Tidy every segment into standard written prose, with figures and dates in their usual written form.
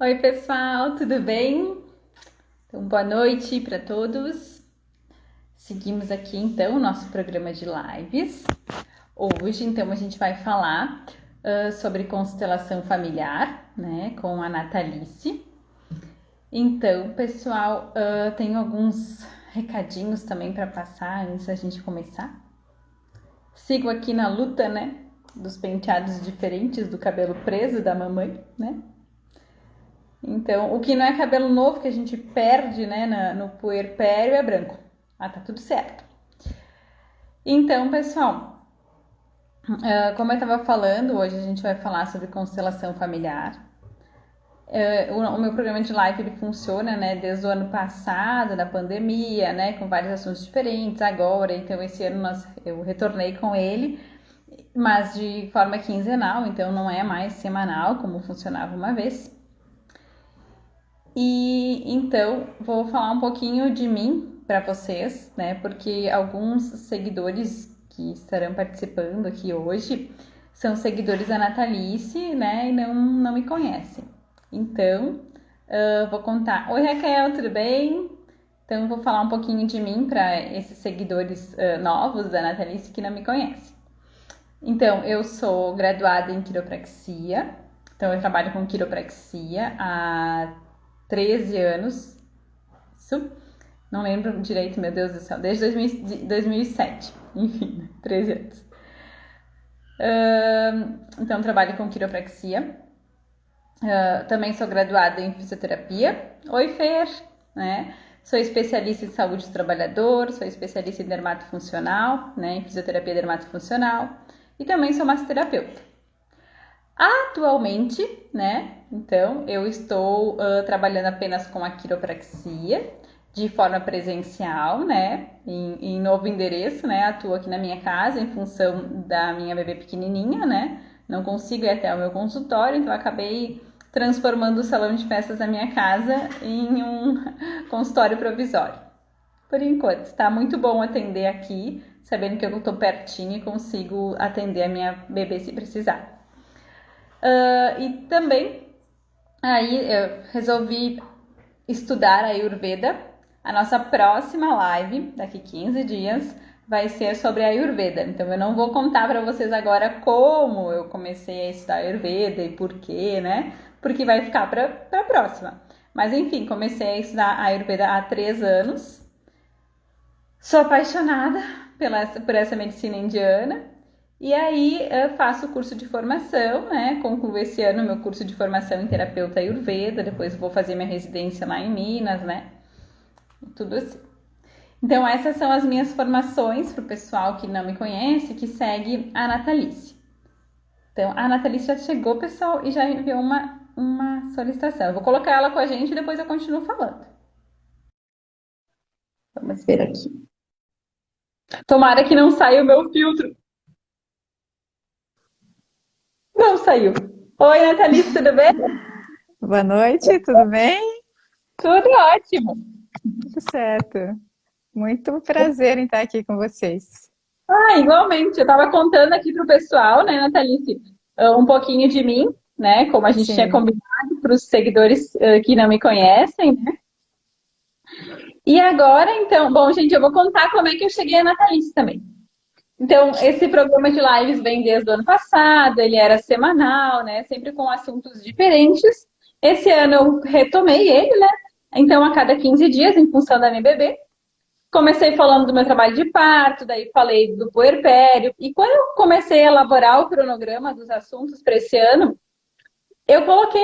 Oi, pessoal, tudo bem? Então, boa noite para todos. Seguimos aqui então o nosso programa de lives. Hoje, então, a gente vai falar sobre constelação familiar, né, com a Natalice. Então, pessoal, tenho alguns recadinhos também para passar antes da gente começar. Sigo aqui na luta, né, dos penteados diferentes do cabelo preso da mamãe, né? Então, o que não é cabelo novo que a gente perde, né, no puerpério é branco. Ah, tá tudo certo. Então, pessoal, como eu estava falando, hoje a gente vai falar sobre constelação familiar. O meu programa de live ele funciona, né, desde o ano passado, da pandemia, né, com vários assuntos diferentes. Agora, então, esse ano eu retornei com ele, mas de forma quinzenal, então não é mais semanal, como funcionava uma vez. E então vou falar um pouquinho de mim para vocês, né? Porque alguns seguidores que estarão participando aqui hoje são seguidores da Natalice, né? E não me conhecem. Então, vou contar. Oi, Raquel, tudo bem? Então, vou falar um pouquinho de mim para esses seguidores novos da Natalice que não me conhecem. Então, eu sou graduada em quiropraxia. Então, eu trabalho com quiropraxia há 13 anos. Isso. Não lembro direito, meu Deus do céu. Desde 2007. Enfim, 13 anos. Então, trabalho com quiropraxia. Também sou graduada em fisioterapia. Oi, Fer! Né? Sou especialista em saúde do trabalhador, sou especialista em dermatofuncional, né? Em fisioterapia dermatofuncional. E também sou massoterapeuta. Atualmente, né? Então, eu estou trabalhando apenas com a quiropraxia de forma presencial, né? Em novo endereço, né? Atuo aqui na minha casa em função da minha bebê pequenininha, né? Não consigo ir até o meu consultório, então acabei transformando o salão de festas da minha casa em um consultório provisório. Por enquanto, está muito bom atender aqui, sabendo que eu estou pertinho e consigo atender a minha bebê se precisar. E também aí eu resolvi estudar a Ayurveda. A nossa próxima live, daqui 15 dias, vai ser sobre a Ayurveda. Então eu não vou contar para vocês agora como eu comecei a estudar Ayurveda e por quê, né? Porque vai ficar para a próxima. Mas enfim, comecei a estudar a Ayurveda há 3 anos. Sou apaixonada por essa medicina indiana. E aí eu faço o curso de formação, né? Concluo esse ano meu curso de formação em terapeuta Ayurveda, depois vou fazer minha residência lá em Minas, né? Tudo assim. Então essas são as minhas formações para o pessoal que não me conhece, que segue a Natalice. Então a Natalice já chegou, pessoal, e já enviou uma solicitação. Eu vou colocar ela com a gente e depois eu continuo falando. Vamos ver aqui. Tomara que não saia o meu filtro. Não saiu. Oi, Natalice, tudo bem? Boa noite, tudo bem? Tudo ótimo. Tudo certo. Muito prazer em estar aqui com vocês. Igualmente, eu estava contando aqui pro pessoal, né, Natalice, um pouquinho de mim, né, como a gente tinha Sim, combinado para os seguidores que não me conhecem, né? E agora, então, bom, gente, eu vou contar como é que eu cheguei a Natalice também. Então, esse programa de lives vem desde o ano passado, ele era semanal, né, sempre com assuntos diferentes. Esse ano eu retomei ele, né, então a cada 15 dias, em função da minha bebê. Comecei falando do meu trabalho de parto, daí falei do puerpério. E quando eu comecei a elaborar o cronograma dos assuntos para esse ano, eu coloquei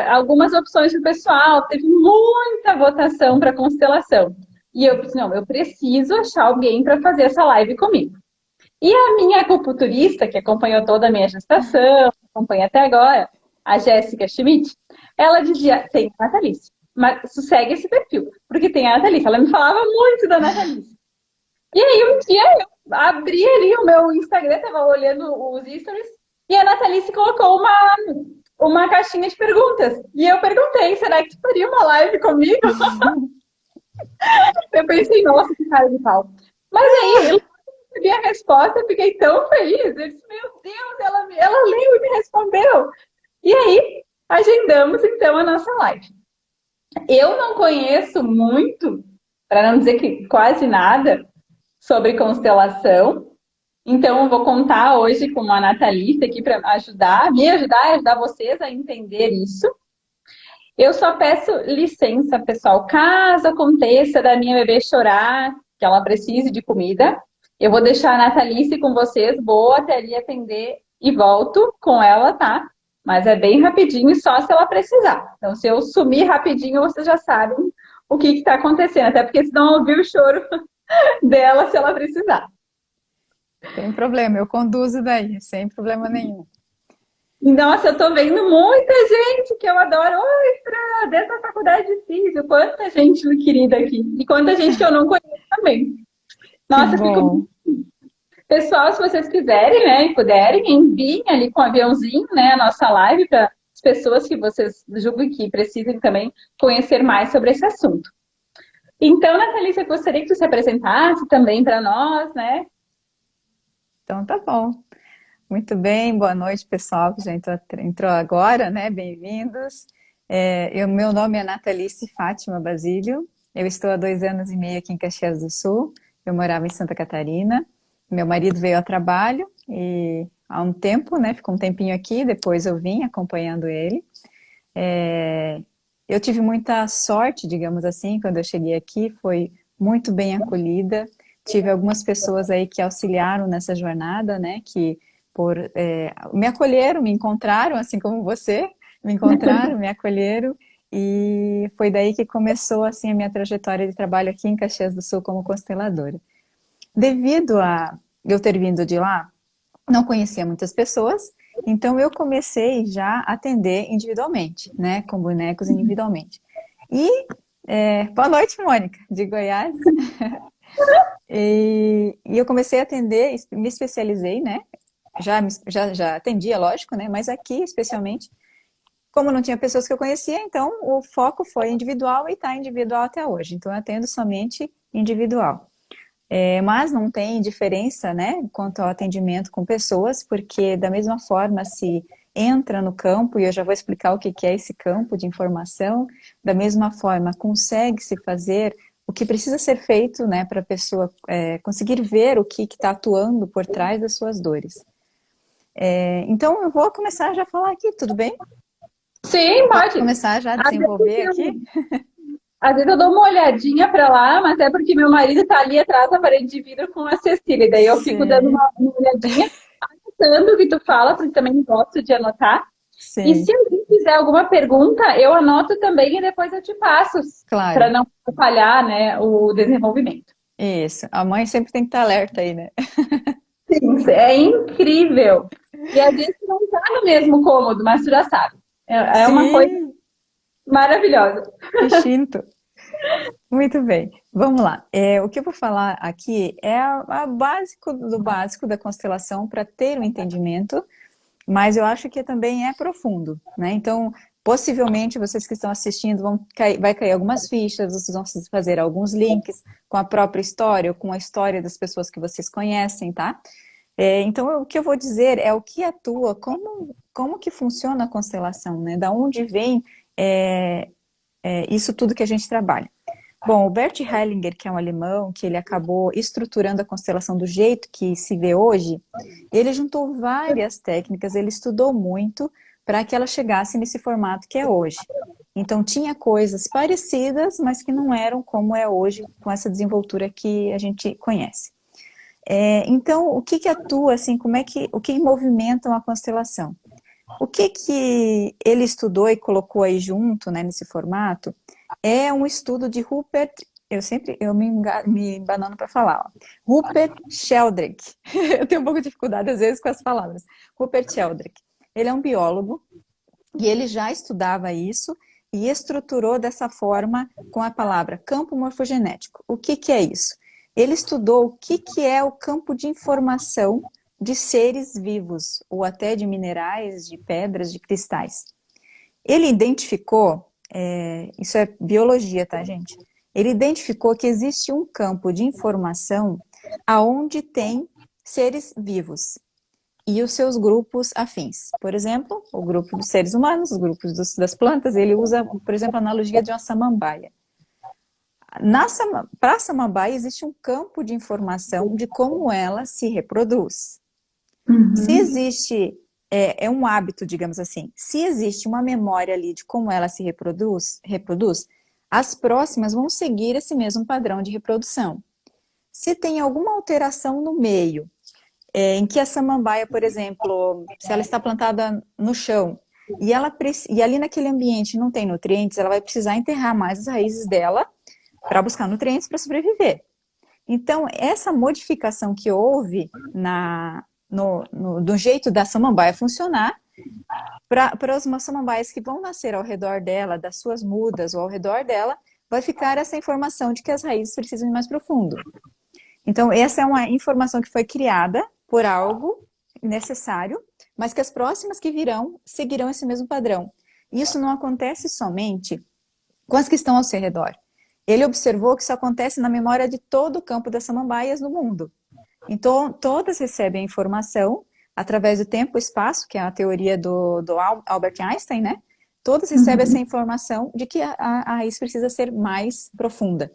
algumas opções para o pessoal. Teve muita votação para constelação. E eu disse, não, eu preciso achar alguém para fazer essa live comigo. E a minha acupunturista, que acompanhou toda a minha gestação, acompanha até agora, a Jéssica Schmidt, ela dizia, tem a Natalice, mas segue esse perfil, porque tem a Natalice. Ela me falava muito da Natalice. E aí um dia eu abri ali o meu Instagram, tava olhando os stories, e a Natalice colocou uma caixinha de perguntas. E eu perguntei, será que tu faria uma live comigo? Eu pensei, nossa, que cara de pau. Mas aí eu recebi a resposta, eu fiquei tão feliz. Eu disse, meu Deus, ela leu e me respondeu. E aí agendamos então a nossa live. Eu não conheço muito, para não dizer que quase nada, sobre constelação. Então, eu vou contar hoje com a Natalista aqui para me ajudar e ajudar vocês a entender isso. Eu só peço licença, pessoal, caso aconteça da minha bebê chorar, que ela precise de comida, eu vou deixar a Natalice com vocês, vou até ali atender e volto com ela, tá? Mas é bem rapidinho, só se ela precisar. Então, se eu sumir rapidinho, vocês já sabem o que está acontecendo, até porque senão eu ouvir o choro dela se ela precisar. Tem problema, eu conduzo daí, sem problema nenhum. Nossa, eu tô vendo muita gente que eu adoro. Oi, Fran, dessa faculdade de física. Quanta gente querida aqui. E quanta gente que eu não conheço também. Que Nossa, fico. bom. Pessoal, se vocês quiserem, né, e puderem, enviem ali com o aviãozinho, né, a nossa live para as pessoas que vocês julgam que precisem também conhecer mais sobre esse assunto. Então, Nathalie, eu gostaria que tu se apresentasse também para nós, né? Então tá bom. Muito bem, boa noite, pessoal, que já entrou agora, né? Bem-vindos. Meu nome é Natalice Fátima Basílio. Eu estou há 2 anos e meio aqui em Caxias do Sul. Eu morava em Santa Catarina. Meu marido veio a trabalho e há um tempo, né? Ficou um tempinho aqui, depois eu vim acompanhando ele. Eu tive muita sorte, digamos assim, quando eu cheguei aqui, foi muito bem acolhida. Tive algumas pessoas aí que auxiliaram nessa jornada, né? Que me acolheram, me encontraram, assim como você, me encontraram, me acolheram. E foi daí que começou assim a minha trajetória de trabalho aqui em Caxias do Sul como consteladora. Devido a eu ter vindo de lá, não conhecia muitas pessoas, então eu comecei já a atender individualmente, né, com bonecos individualmente. Boa noite, Mônica, de Goiás. E eu comecei a atender, me especializei, né, já atendia, lógico, né, mas aqui especialmente, como não tinha pessoas que eu conhecia, então o foco foi individual e está individual até hoje. Então eu atendo somente individual. Mas não tem diferença, né, quanto ao atendimento com pessoas, porque da mesma forma se entra no campo, e eu já vou explicar o que é esse campo de informação, da mesma forma consegue-se fazer o que precisa ser feito, né, para a pessoa conseguir ver o que está atuando por trás das suas dores. Então eu vou começar já a falar aqui, tudo bem? Sim, Posso pode. começar já a desenvolver aqui? Às vezes eu dou uma olhadinha para lá, mas é porque meu marido tá ali atrás da parede de vidro com a Cecília. E daí eu fico dando Sim, uma olhadinha, anotando o que tu fala, porque também gosto de anotar. E se sim, alguém fizer alguma pergunta, eu anoto também e depois eu te passo, para claro. não atrapalhar, né, o desenvolvimento. Isso. A mãe sempre tem que estar alerta aí, né? Sim, é incrível. E a gente não tá no mesmo cômodo, mas tu já sabe. É uma coisa Sim, maravilhosa. instinto. Muito bem. Vamos lá. O que eu vou falar aqui é a básico do básico da constelação para ter um entendimento, mas eu acho que também é profundo, né? Então, possivelmente vocês que estão assistindo vai cair algumas fichas, vocês vão fazer alguns links com a própria história ou com a história das pessoas que vocês conhecem, tá? Então, o que eu vou dizer é o que atua, como que funciona a constelação, né? Da onde vem isso tudo que a gente trabalha. Bom, o Bert Hellinger, que é um alemão, que ele acabou estruturando a constelação do jeito que se vê hoje, ele juntou várias técnicas, ele estudou muito para que ela chegasse nesse formato que é hoje. Então, tinha coisas parecidas, mas que não eram como é hoje, com essa desenvoltura que a gente conhece. Então, o que atua, assim, o que movimenta uma constelação? O que ele estudou e colocou aí junto, né, nesse formato, é um estudo de Rupert, eu me embanando para falar, ó. Rupert Sheldrake. Eu tenho um pouco de dificuldade às vezes com as palavras. Rupert Sheldrake. Ele é um biólogo e ele já estudava isso e estruturou dessa forma com a palavra campo morfogenético. O que é isso? Ele estudou o que é o campo de informação de seres vivos, ou até de minerais, de pedras, de cristais. Ele identificou, isso é biologia, tá, gente? Ele identificou que existe um campo de informação aonde tem seres vivos. e os seus grupos afins. Por exemplo, o grupo dos seres humanos, os grupos das plantas, ele usa, por exemplo, a analogia de uma samambaia. Para a samambaia existe um campo de informação de como ela se reproduz. Se Uhum. existe, é um hábito, digamos assim, se existe uma memória ali de como ela se reproduz, as próximas vão seguir esse mesmo padrão de reprodução. Se tem alguma alteração no meio, em que a samambaia, por exemplo, se ela está plantada no chão e ali naquele ambiente não tem nutrientes, ela vai precisar enterrar mais as raízes dela para buscar nutrientes para sobreviver. Então, essa modificação que houve do jeito da samambaia funcionar, para as samambaias que vão nascer ao redor dela, das suas mudas ou ao redor dela, vai ficar essa informação de que as raízes precisam ir mais profundo. Então, essa é uma informação que foi criada por algo necessário, mas que as próximas que virão seguirão esse mesmo padrão. Isso não acontece somente com as que estão ao seu redor. Ele observou que isso acontece na memória de todo o campo das samambaias no mundo. Então, todas recebem a informação através do tempo e espaço, que é a teoria do Albert Einstein, né? Todas recebem essa informação de que a raiz precisa ser mais profunda.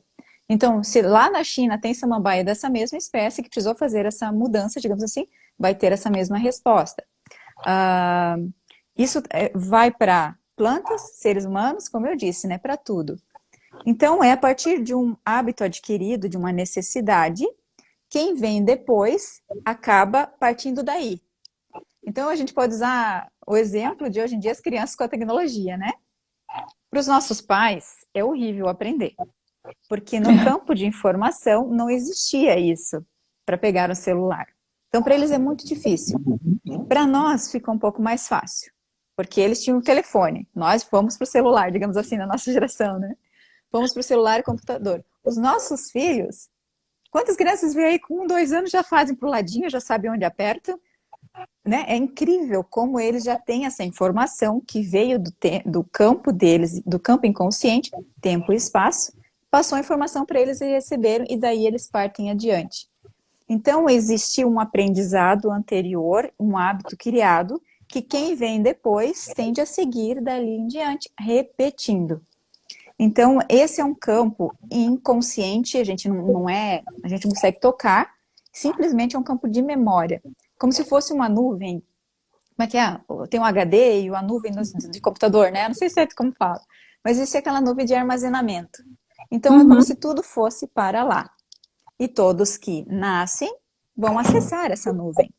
Então, se lá na China tem samambaia dessa mesma espécie que precisou fazer essa mudança, digamos assim, vai ter essa mesma resposta. Isso vai para plantas, seres humanos, como eu disse, né? Para tudo. Então, é a partir de um hábito adquirido, de uma necessidade, quem vem depois acaba partindo daí. Então, a gente pode usar o exemplo de hoje em dia as crianças com a tecnologia, né? Para os nossos pais, é horrível aprender, porque no campo de informação não existia isso para pegar o celular. Então, para eles é muito difícil. Para nós, fica um pouco mais fácil, porque eles tinham o telefone. Nós fomos para o celular, digamos assim, na nossa geração, né? Fomos para o celular e computador. Os nossos filhos, quantas crianças vêm aí com 1, 2 anos já fazem para o ladinho, já sabem onde apertam, né? É incrível como eles já têm essa informação que veio do campo deles, do campo inconsciente, tempo e espaço, passou a informação para eles e receberam, e daí eles partem adiante. Então, existiu um aprendizado anterior, um hábito criado, que quem vem depois tende a seguir dali em diante, repetindo. Então, esse é um campo inconsciente, a gente não consegue tocar, simplesmente é um campo de memória. Como se fosse uma nuvem. Como é que é? Tem um HD e a nuvem de computador, né? Não sei se é como fala. Mas existe aquela nuvem de armazenamento. Então, é como se tudo fosse para lá. E todos que nascem vão acessar essa nuvem.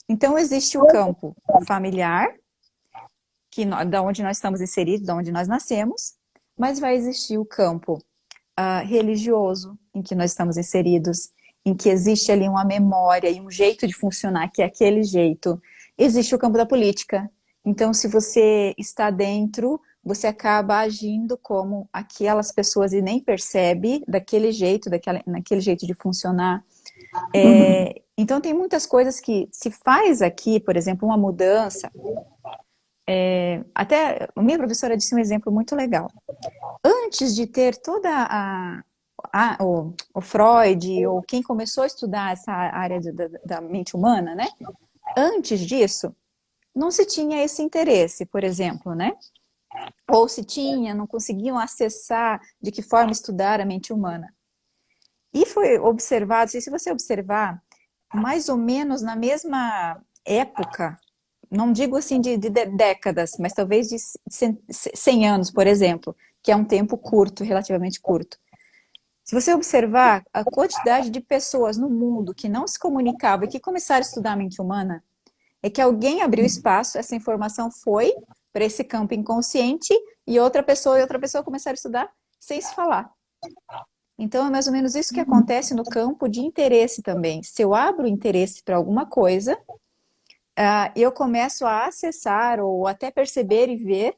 Então, existe o campo familiar, da onde nós estamos inseridos, da onde nós nascemos, mas vai existir o campo religioso, em que nós estamos inseridos, em que existe ali uma memória e um jeito de funcionar, que é aquele jeito. Existe o campo da política. Então, se você está dentro, você acaba agindo como aquelas pessoas e nem percebe daquele jeito, naquele jeito de funcionar. Então, tem muitas coisas que se faz aqui, por exemplo, uma mudança. Até a minha professora disse um exemplo muito legal. Antes de ter toda o Freud, ou quem começou a estudar essa área da mente humana, né? Antes disso, não se tinha esse interesse, por exemplo, né? Ou se tinha, não conseguiam acessar de que forma estudar a mente humana. E foi observado, se você observar, mais ou menos na mesma época, não digo assim de décadas, mas talvez de 100 anos, por exemplo, que é um tempo curto, relativamente curto. Se você observar a quantidade de pessoas no mundo que não se comunicavam e que começaram a estudar a mente humana, é que alguém abriu espaço, essa informação foi para esse campo inconsciente e outra pessoa começaram a estudar sem se falar. Então, é mais ou menos isso que acontece no campo de interesse também. Se eu abro interesse para alguma coisa, eu começo a acessar ou até perceber e ver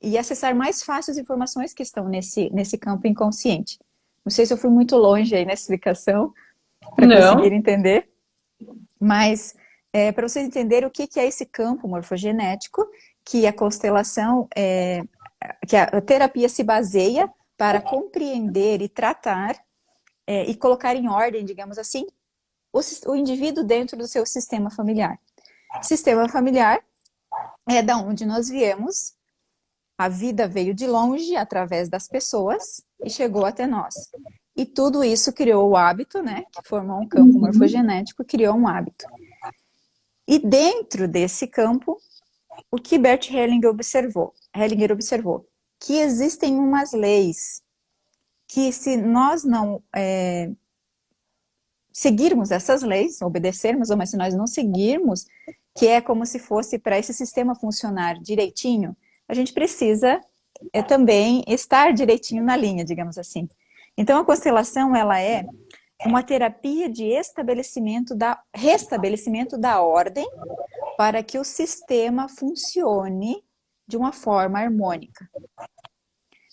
e acessar mais fácil as informações que estão nesse campo inconsciente. Não sei se eu fui muito longe aí na explicação para conseguir entender, mas para vocês entenderem o que é esse campo morfogenético, que a constelação, que a terapia se baseia para compreender e tratar e colocar em ordem, digamos assim, o indivíduo dentro do seu sistema familiar. Sistema familiar é da onde nós viemos, a vida veio de longe, através das pessoas, e chegou até nós. E tudo isso criou o hábito, né? Que formou um campo Uhum. morfogenético, criou um hábito. E dentro desse campo, o que Bert Hellinger observou? Hellinger observou que existem umas leis que, se nós não seguirmos essas leis, obedecermos, mas se nós não seguirmos, que é como se fosse para esse sistema funcionar direitinho, a gente precisa também estar direitinho na linha, digamos assim. Então, a constelação, ela é uma terapia de restabelecimento da ordem para que o sistema funcione de uma forma harmônica.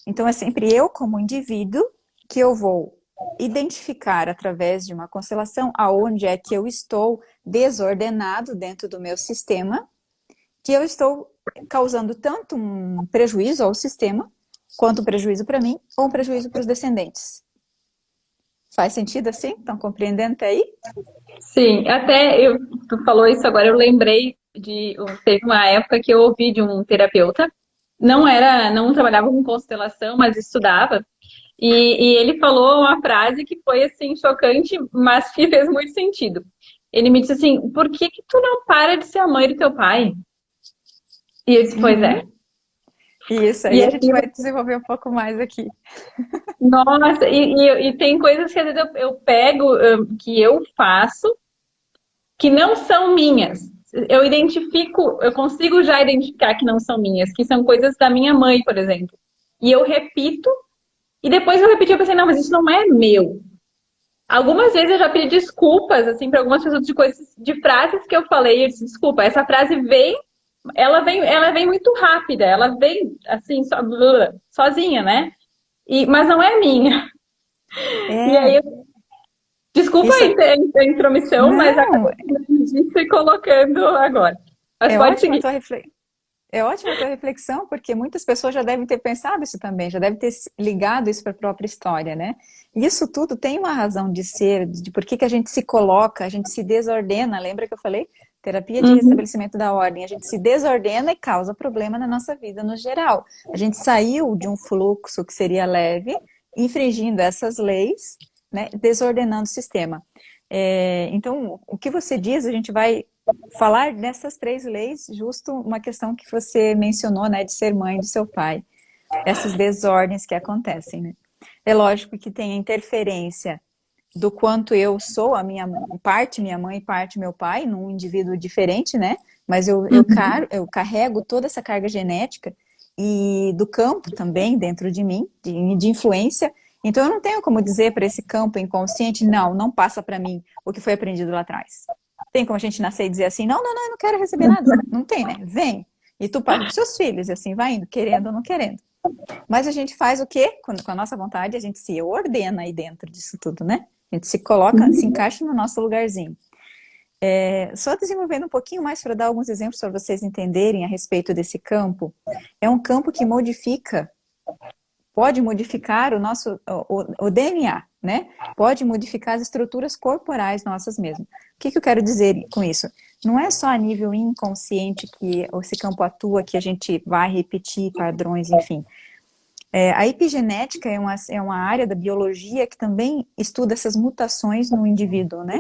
Então, é sempre eu, como indivíduo, que eu vou identificar através de uma constelação aonde é que eu estou desordenado dentro do meu sistema, que eu estou causando tanto um prejuízo ao sistema, quanto um prejuízo para mim, ou um prejuízo para os descendentes. Faz sentido assim? Estão compreendendo até aí? Sim, até tu falou isso agora, eu lembrei teve uma época que eu ouvi de um terapeuta, não trabalhava com constelação, mas estudava, e ele falou uma frase que foi assim chocante, mas que fez muito sentido. Ele me disse assim: por que que tu não para de ser a mãe do teu pai? E eu disse: pois Uhum. é. Isso E aí a gente aquilo, vai desenvolver um pouco mais aqui. nossa, e tem coisas que às vezes eu pego, que eu faço, que não são minhas. Eu consigo já identificar que não são minhas, que são coisas da minha mãe, por exemplo. E eu repito, e depois eu repeti, eu pensei, não, mas isso não é meu. Algumas vezes eu já pedi desculpas, assim, para algumas pessoas de coisas, de frases que eu falei, eu disse, desculpa, essa frase ela vem muito rápida, ela vem assim, sozinha, né? Mas não é minha. E É, aí, desculpa isso. aí a intromissão, mas Não, acabei me colocando agora. Mas é pode ótima a seguir. tua reflexão. É ótima a tua reflexão, porque muitas pessoas já devem ter pensado isso também, já devem ter ligado isso para a própria história, né? E isso tudo tem uma razão de ser, de por que que a gente se coloca, a gente se desordena. Lembra que eu falei? Terapia de Uhum. restabelecimento da ordem. A gente se desordena e causa problema na nossa vida no geral. A gente saiu de um fluxo que seria leve, infringindo essas leis, né? Desordenando o sistema. Então, o que você diz, a gente vai falar dessas três leis, justo uma questão que você mencionou, né, de ser mãe do seu pai, essas desordens que acontecem, né? É lógico que tem a interferência do quanto eu sou, a minha parte, minha mãe, parte meu pai, num indivíduo diferente, né? Mas Uhum. eu carrego toda essa carga genética e do campo também dentro de mim, de influência. Então eu não tenho como dizer para esse campo inconsciente, não, não passa para mim o que foi aprendido lá atrás. Tem como a gente nascer e dizer assim, não, não, não, eu não quero receber nada. Não tem, né? Vem. E tu passa para os seus filhos, e assim vai indo, querendo ou não querendo. Mas a gente faz o quê? Com a nossa vontade, a gente se ordena aí dentro disso tudo, né? A gente se coloca, se Uhum. encaixa no nosso lugarzinho. Só desenvolvendo um pouquinho mais para dar alguns exemplos para vocês entenderem a respeito desse campo. É um campo que pode modificar o DNA, né? Pode modificar as estruturas corporais nossas mesmo. O que que eu quero dizer com isso? Não é só a nível inconsciente que esse campo atua, que a gente vai repetir padrões, enfim. A epigenética é uma área da biologia que também estuda essas mutações no indivíduo, né?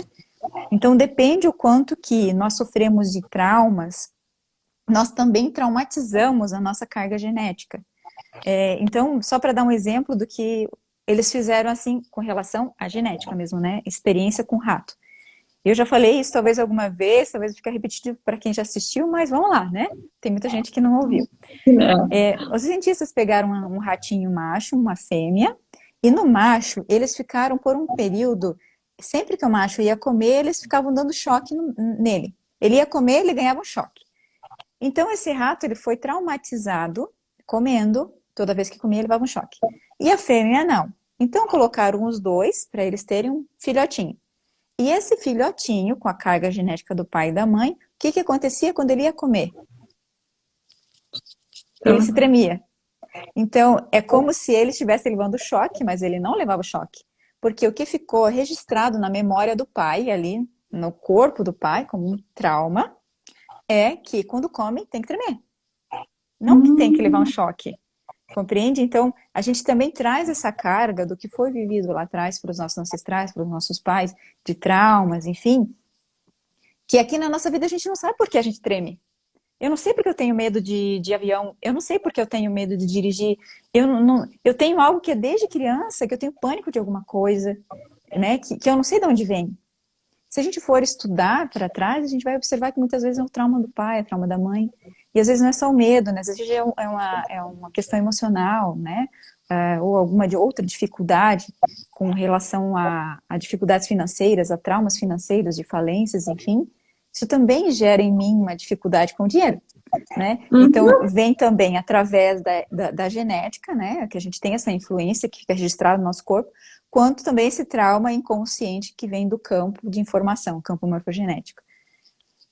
Então, depende o quanto que nós sofremos de traumas, nós também traumatizamos a nossa carga genética. Então, só para dar um exemplo do que eles fizeram assim com relação à genética mesmo, né? Experiência com rato. Eu já falei isso talvez alguma vez, talvez fique repetitivo para quem já assistiu, mas vamos lá, né? Tem muita gente que não ouviu. É. Os cientistas pegaram um ratinho macho, uma fêmea, e no macho eles ficaram por um período, sempre que o macho ia comer, eles ficavam dando choque nele. Ele ia comer, ele ganhava um choque. Então esse rato ele foi traumatizado comendo, toda vez que comia ele levava um choque. E a fêmea não. Então colocaram os dois para eles terem um filhotinho. E esse filhotinho, com a carga genética do pai e da mãe, o que que acontecia quando ele ia comer? Ele se Então, tremia. Então, é como se ele estivesse levando choque, mas ele não levava choque. Porque o que ficou registrado na memória do pai, ali no corpo do pai, como um trauma, é que quando come tem que tremer, não que tem que levar um choque. Compreende? Então, a gente também traz essa carga do que foi vivido lá atrás para os nossos ancestrais, para os nossos pais, de traumas, enfim, que aqui na nossa vida a gente não sabe por que a gente treme. Eu não sei porque eu tenho medo de avião, eu não sei porque eu tenho medo de dirigir, eu tenho algo que é desde criança, que eu tenho pânico de alguma coisa, né, que eu não sei de onde vem. Se a gente for estudar para trás, a gente vai observar que muitas vezes é o trauma do pai, é o trauma da mãe. E às vezes não é só o medo, né? Às vezes é uma questão emocional, né? Ou alguma outra dificuldade com relação a dificuldades financeiras, a traumas financeiros, de falências, enfim. Isso também gera em mim uma dificuldade com o dinheiro, né? Então, vem também através da genética, né? Que a gente tem essa influência que fica registrada no nosso corpo, quanto também esse trauma inconsciente que vem do campo de informação, campo morfogenético.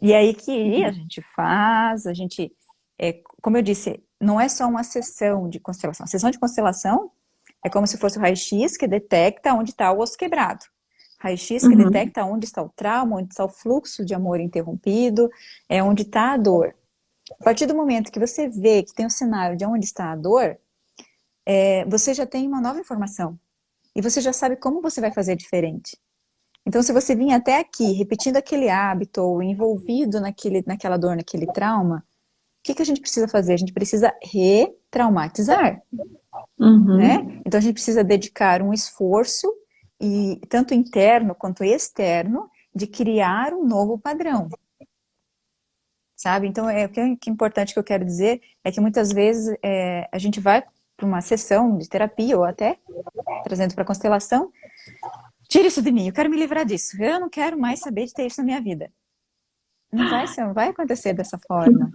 E aí que a gente faz, como eu disse, não é só uma sessão de constelação. A sessão de constelação é como se fosse o raio-x que detecta onde está o osso quebrado. Raio-x que detecta onde está o trauma, onde está o fluxo de amor interrompido, é onde está a dor. A partir do momento que você vê que tem um cenário de onde está a dor, você já tem uma nova informação. E você já sabe como você vai fazer diferente. Então, se você vir até aqui, repetindo aquele hábito, ou envolvido naquela dor, naquele trauma, o que a gente precisa fazer? A gente precisa retraumatizar, né? Então, a gente precisa dedicar um esforço, e tanto interno quanto externo, de criar um novo padrão. Sabe? Então, o que é importante que eu quero dizer é que muitas vezes a gente vai para uma sessão de terapia, ou até trazendo para a constelação, tira isso de mim, eu quero me livrar disso, eu não quero mais saber de ter isso na minha vida. Não vai acontecer dessa forma,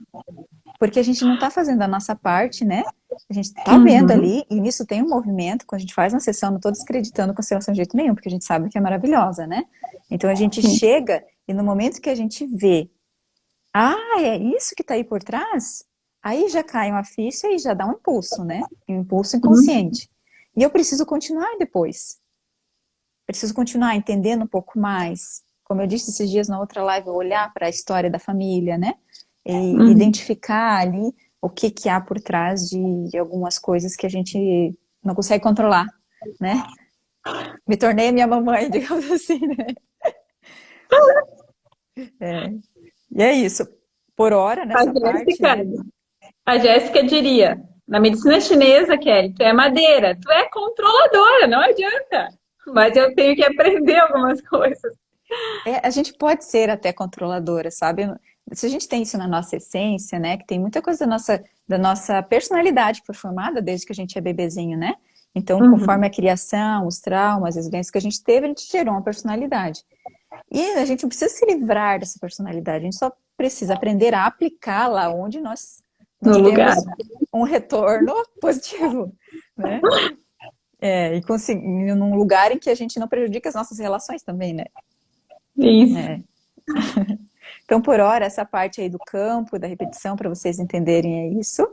porque a gente não está fazendo a nossa parte, né? A gente está vendo ali, e nisso tem um movimento, quando a gente faz uma sessão, não estou descreditando a constelação de jeito nenhum, porque a gente sabe que é maravilhosa, né? Então a gente chega, e no momento que a gente vê, é isso que está aí por trás, aí já cai uma ficha e já dá um impulso, né? Um impulso inconsciente. E eu preciso continuar depois. Preciso continuar entendendo um pouco mais. Como eu disse esses dias na outra live, olhar para a história da família, né? E identificar ali o que há por trás de algumas coisas que a gente não consegue controlar, né? Me tornei minha mamãe, digamos assim, né? E é isso. Por hora, A nessa parte, Jéssica, né? a Jéssica diria, na medicina chinesa, Kelly, tu é madeira, tu é controladora, não adianta. Mas eu tenho que aprender algumas coisas. A gente pode ser até controladora, sabe? Se a gente tem isso na nossa essência, né? Que tem muita coisa da nossa personalidade que foi formada desde que a gente é bebezinho, né? Então, conforme a criação, os traumas, as vivências que a gente teve, a gente gerou uma personalidade. E a gente não precisa se livrar dessa personalidade, a gente só precisa aprender a aplicá-la onde nós No lugar. temos um retorno positivo, né? E conseguir num lugar em que a gente não prejudica as nossas relações também, né? Isso. Então, por hora, essa parte aí do campo, da repetição, para vocês entenderem, é isso.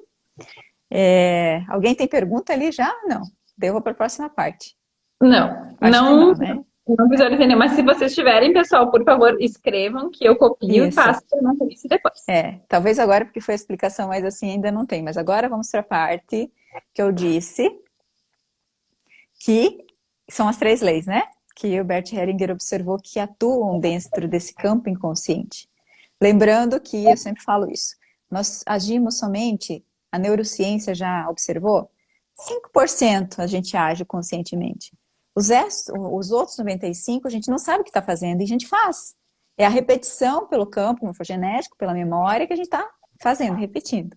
Alguém tem pergunta ali já? Não. Daí eu vou para a próxima parte. Não, Acho que não, né? não preciso entender. Mas se vocês tiverem, pessoal, por favor, escrevam que eu copio e Isso. passo para a isso depois. Talvez agora, porque foi a explicação, mas assim ainda não tem. Mas agora vamos para a parte que eu disse, que são as 3 leis, né? Que o Bert Hellinger observou que atuam dentro desse campo inconsciente. Lembrando que eu sempre falo isso, nós agimos somente, a neurociência já observou, 5% a gente age conscientemente. Os outros 95% a gente não sabe o que está fazendo e a gente faz. É a repetição pelo campo morfogenético, pela memória que a gente está fazendo, repetindo.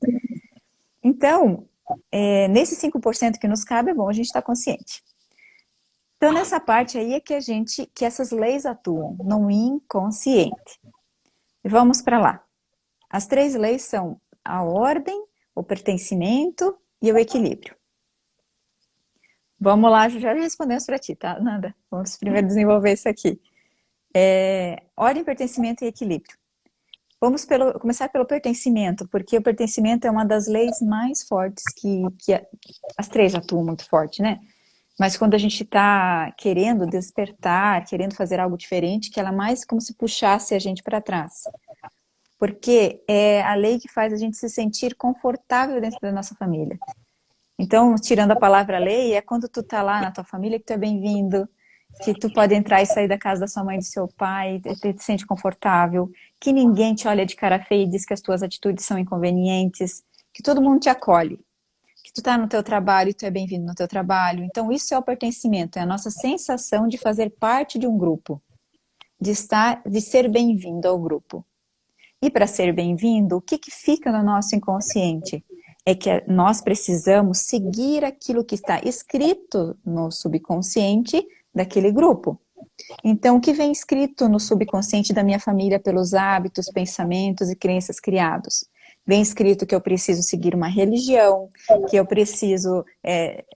Então, nesse 5% que nos cabe, é bom a gente estar consciente. Então, nessa parte aí é que essas leis atuam no inconsciente. E vamos para lá. As 3 leis são a ordem, o pertencimento e o equilíbrio. Vamos lá, já respondemos para ti, tá, Nanda? Vamos primeiro desenvolver isso aqui. Ordem, pertencimento e equilíbrio. Vamos começar pelo pertencimento, porque o pertencimento é uma das leis mais fortes que as 3 atuam muito forte, né? Mas quando a gente está querendo despertar, querendo fazer algo diferente, que ela mais como se puxasse a gente para trás. porque é a lei que faz a gente se sentir confortável dentro da nossa família. Então, tirando a palavra lei, é quando tu tá lá na tua família que tu é bem-vindo, que tu pode entrar e sair da casa da sua mãe e do seu pai, tu te sente confortável, que ninguém te olha de cara feia e diz que as tuas atitudes são inconvenientes, que todo mundo te acolhe, que tu tá no teu trabalho e tu é bem-vindo no teu trabalho. Então, isso é o pertencimento, é a nossa sensação de fazer parte de um grupo, de ser bem-vindo ao grupo. E para ser bem-vindo, o que fica no nosso inconsciente? É que nós precisamos seguir aquilo que está escrito no subconsciente daquele grupo. Então, o que vem escrito no subconsciente da minha família pelos hábitos, pensamentos e crenças criados? Vem escrito que eu preciso seguir uma religião, que eu preciso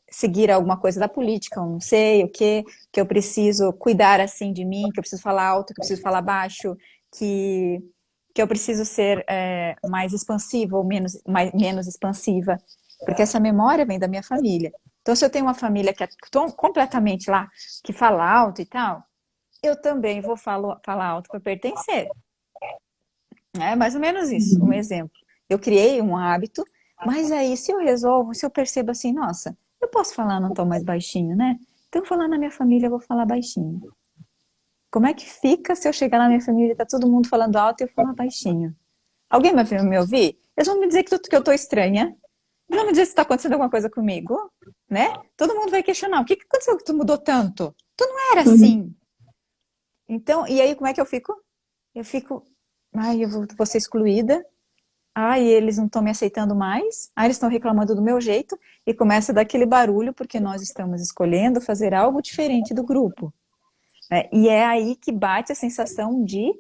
seguir alguma coisa da política, eu não sei o quê, que eu preciso cuidar assim de mim, que eu preciso falar alto, que eu preciso falar baixo, que eu preciso ser mais expansiva ou menos expansiva, porque essa memória vem da minha família. Então, se eu tenho uma família que é completamente lá, que fala alto e tal, eu também vou falar alto para pertencer. É mais ou menos isso, um exemplo. Eu criei um hábito, mas aí se eu percebo assim, nossa, eu posso falar num tom mais baixinho, né? Então, falar na minha família, eu vou falar baixinho. Como é que fica se eu chegar na minha família e tá todo mundo falando alto e eu falar baixinho? Alguém vai me ouvir? Eles vão me dizer que eu tô estranha. Eles vão me dizer se tá acontecendo alguma coisa comigo, né? Todo mundo vai questionar. O que aconteceu que tu mudou tanto? Tu não era assim. Então, e aí como é que eu fico? Eu fico, ai, eu vou ser excluída. Ai, eles não estão me aceitando mais. Ai, eles estão reclamando do meu jeito. E começa a dar aquele barulho porque nós estamos escolhendo fazer algo diferente do grupo. E é aí que bate a sensação de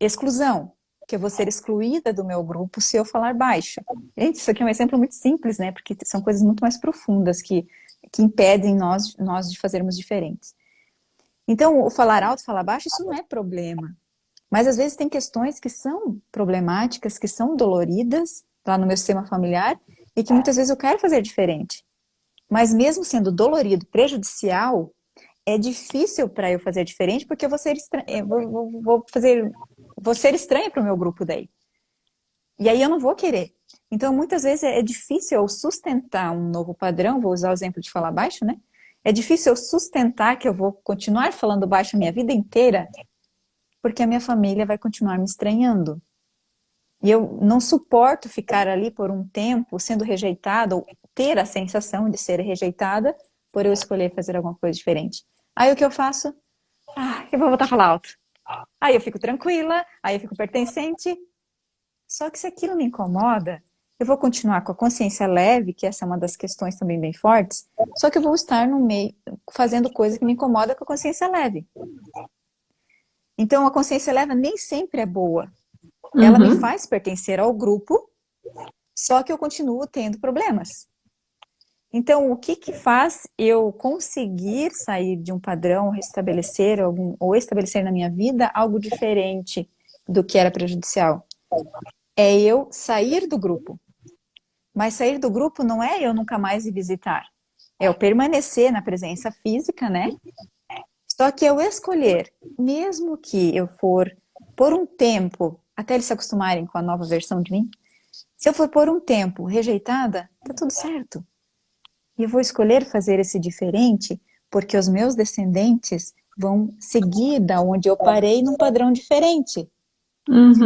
exclusão, que eu vou ser excluída do meu grupo se eu falar baixo. Gente, isso aqui é um exemplo muito simples, né? Porque são coisas muito mais profundas que impedem nós de fazermos diferentes. Então, o falar alto, falar baixo, isso não é problema. Mas às vezes tem questões que são problemáticas, que são doloridas lá no meu sistema familiar e que muitas vezes eu quero fazer diferente. Mas mesmo sendo dolorido, prejudicial, é difícil para eu fazer diferente porque eu vou ser estranha, vou ser estranha para o meu grupo daí. E aí eu não vou querer. Então, muitas vezes é difícil eu sustentar um novo padrão, vou usar o exemplo de falar baixo, né? É difícil eu sustentar que eu vou continuar falando baixo a minha vida inteira, porque a minha família vai continuar me estranhando. E eu não suporto ficar ali por um tempo sendo rejeitada ou ter a sensação de ser rejeitada por eu escolher fazer alguma coisa diferente. Aí o que eu faço? Eu vou voltar a falar alto. Aí eu fico tranquila, aí eu fico pertencente. Só que se aquilo me incomoda, eu vou continuar com a consciência leve, que essa é uma das questões também bem fortes, só que eu vou estar no meio, fazendo coisa que me incomoda com a consciência leve. Então a consciência leve nem sempre é boa. Ela me faz pertencer ao grupo, só que eu continuo tendo problemas. Então, o que faz eu conseguir sair de um padrão, restabelecer ou estabelecer na minha vida algo diferente do que era prejudicial? É eu sair do grupo. Mas sair do grupo não é eu nunca mais ir visitar. É eu permanecer na presença física, né? Só que eu escolher, mesmo que eu for por um tempo, até eles se acostumarem com a nova versão de mim, se eu for por um tempo rejeitada, tá tudo certo. E eu vou escolher fazer esse diferente porque os meus descendentes vão seguir da onde eu parei num padrão diferente.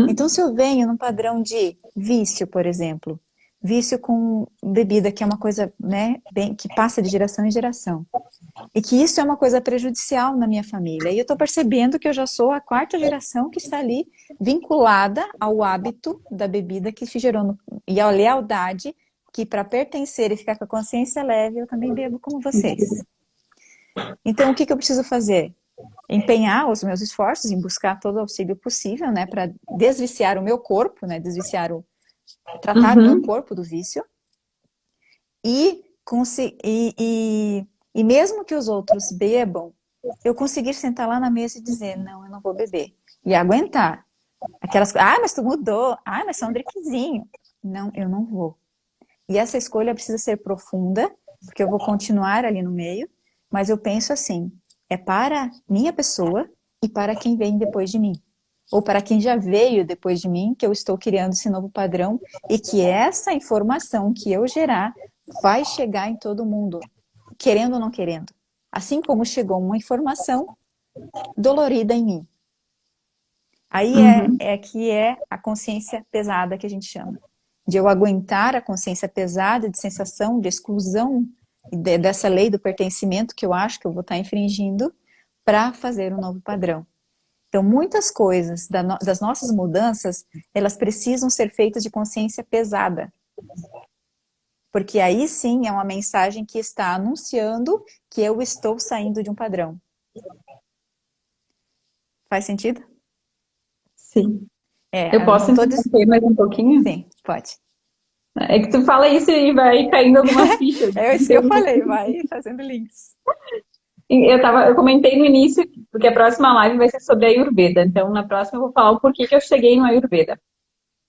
Então, se eu venho num padrão de vício, por exemplo, vício com bebida, que é uma coisa, né, que passa de geração em geração, e que isso é uma coisa prejudicial na minha família, e eu estou percebendo que eu já sou a quarta geração que está ali vinculada ao hábito da bebida que se gerou e à lealdade que para pertencer e ficar com a consciência leve, eu também bebo como vocês. Então, o que eu preciso fazer? Empenhar os meus esforços em buscar todo o auxílio possível, né, para desviciar o meu corpo, né, tratar o meu corpo do vício e mesmo que os outros bebam, eu conseguir sentar lá na mesa e dizer, não, eu não vou beber. E aguentar. Aquelas coisas, mas tu mudou, mas só um drinkzinho. Não, eu não vou. E essa escolha precisa ser profunda, porque eu vou continuar ali no meio, mas eu penso assim, é para minha pessoa e para quem vem depois de mim. ou para quem já veio depois de mim, que eu estou criando esse novo padrão e que essa informação que eu gerar vai chegar em todo mundo, querendo ou não querendo. Assim como chegou uma informação dolorida em mim. Aí Uhum. que é a consciência pesada que a gente chama. De eu aguentar a consciência pesada de sensação, de exclusão, dessa lei do pertencimento que eu acho que eu vou estar infringindo para fazer um novo padrão. Então, muitas coisas das nossas mudanças, elas precisam ser feitas de consciência pesada. Porque aí sim é uma mensagem que está anunciando que eu estou saindo de um padrão. Faz sentido? Sim. É, Eu eu não posso estou... interromper mais um pouquinho? Sim, pode. É que tu fala isso e vai caindo algumas fichas. É isso que eu falei, vai fazendo links. Eu comentei no início, porque a próxima live vai ser sobre a Ayurveda. Então, na próxima eu vou falar o porquê que eu cheguei no Ayurveda.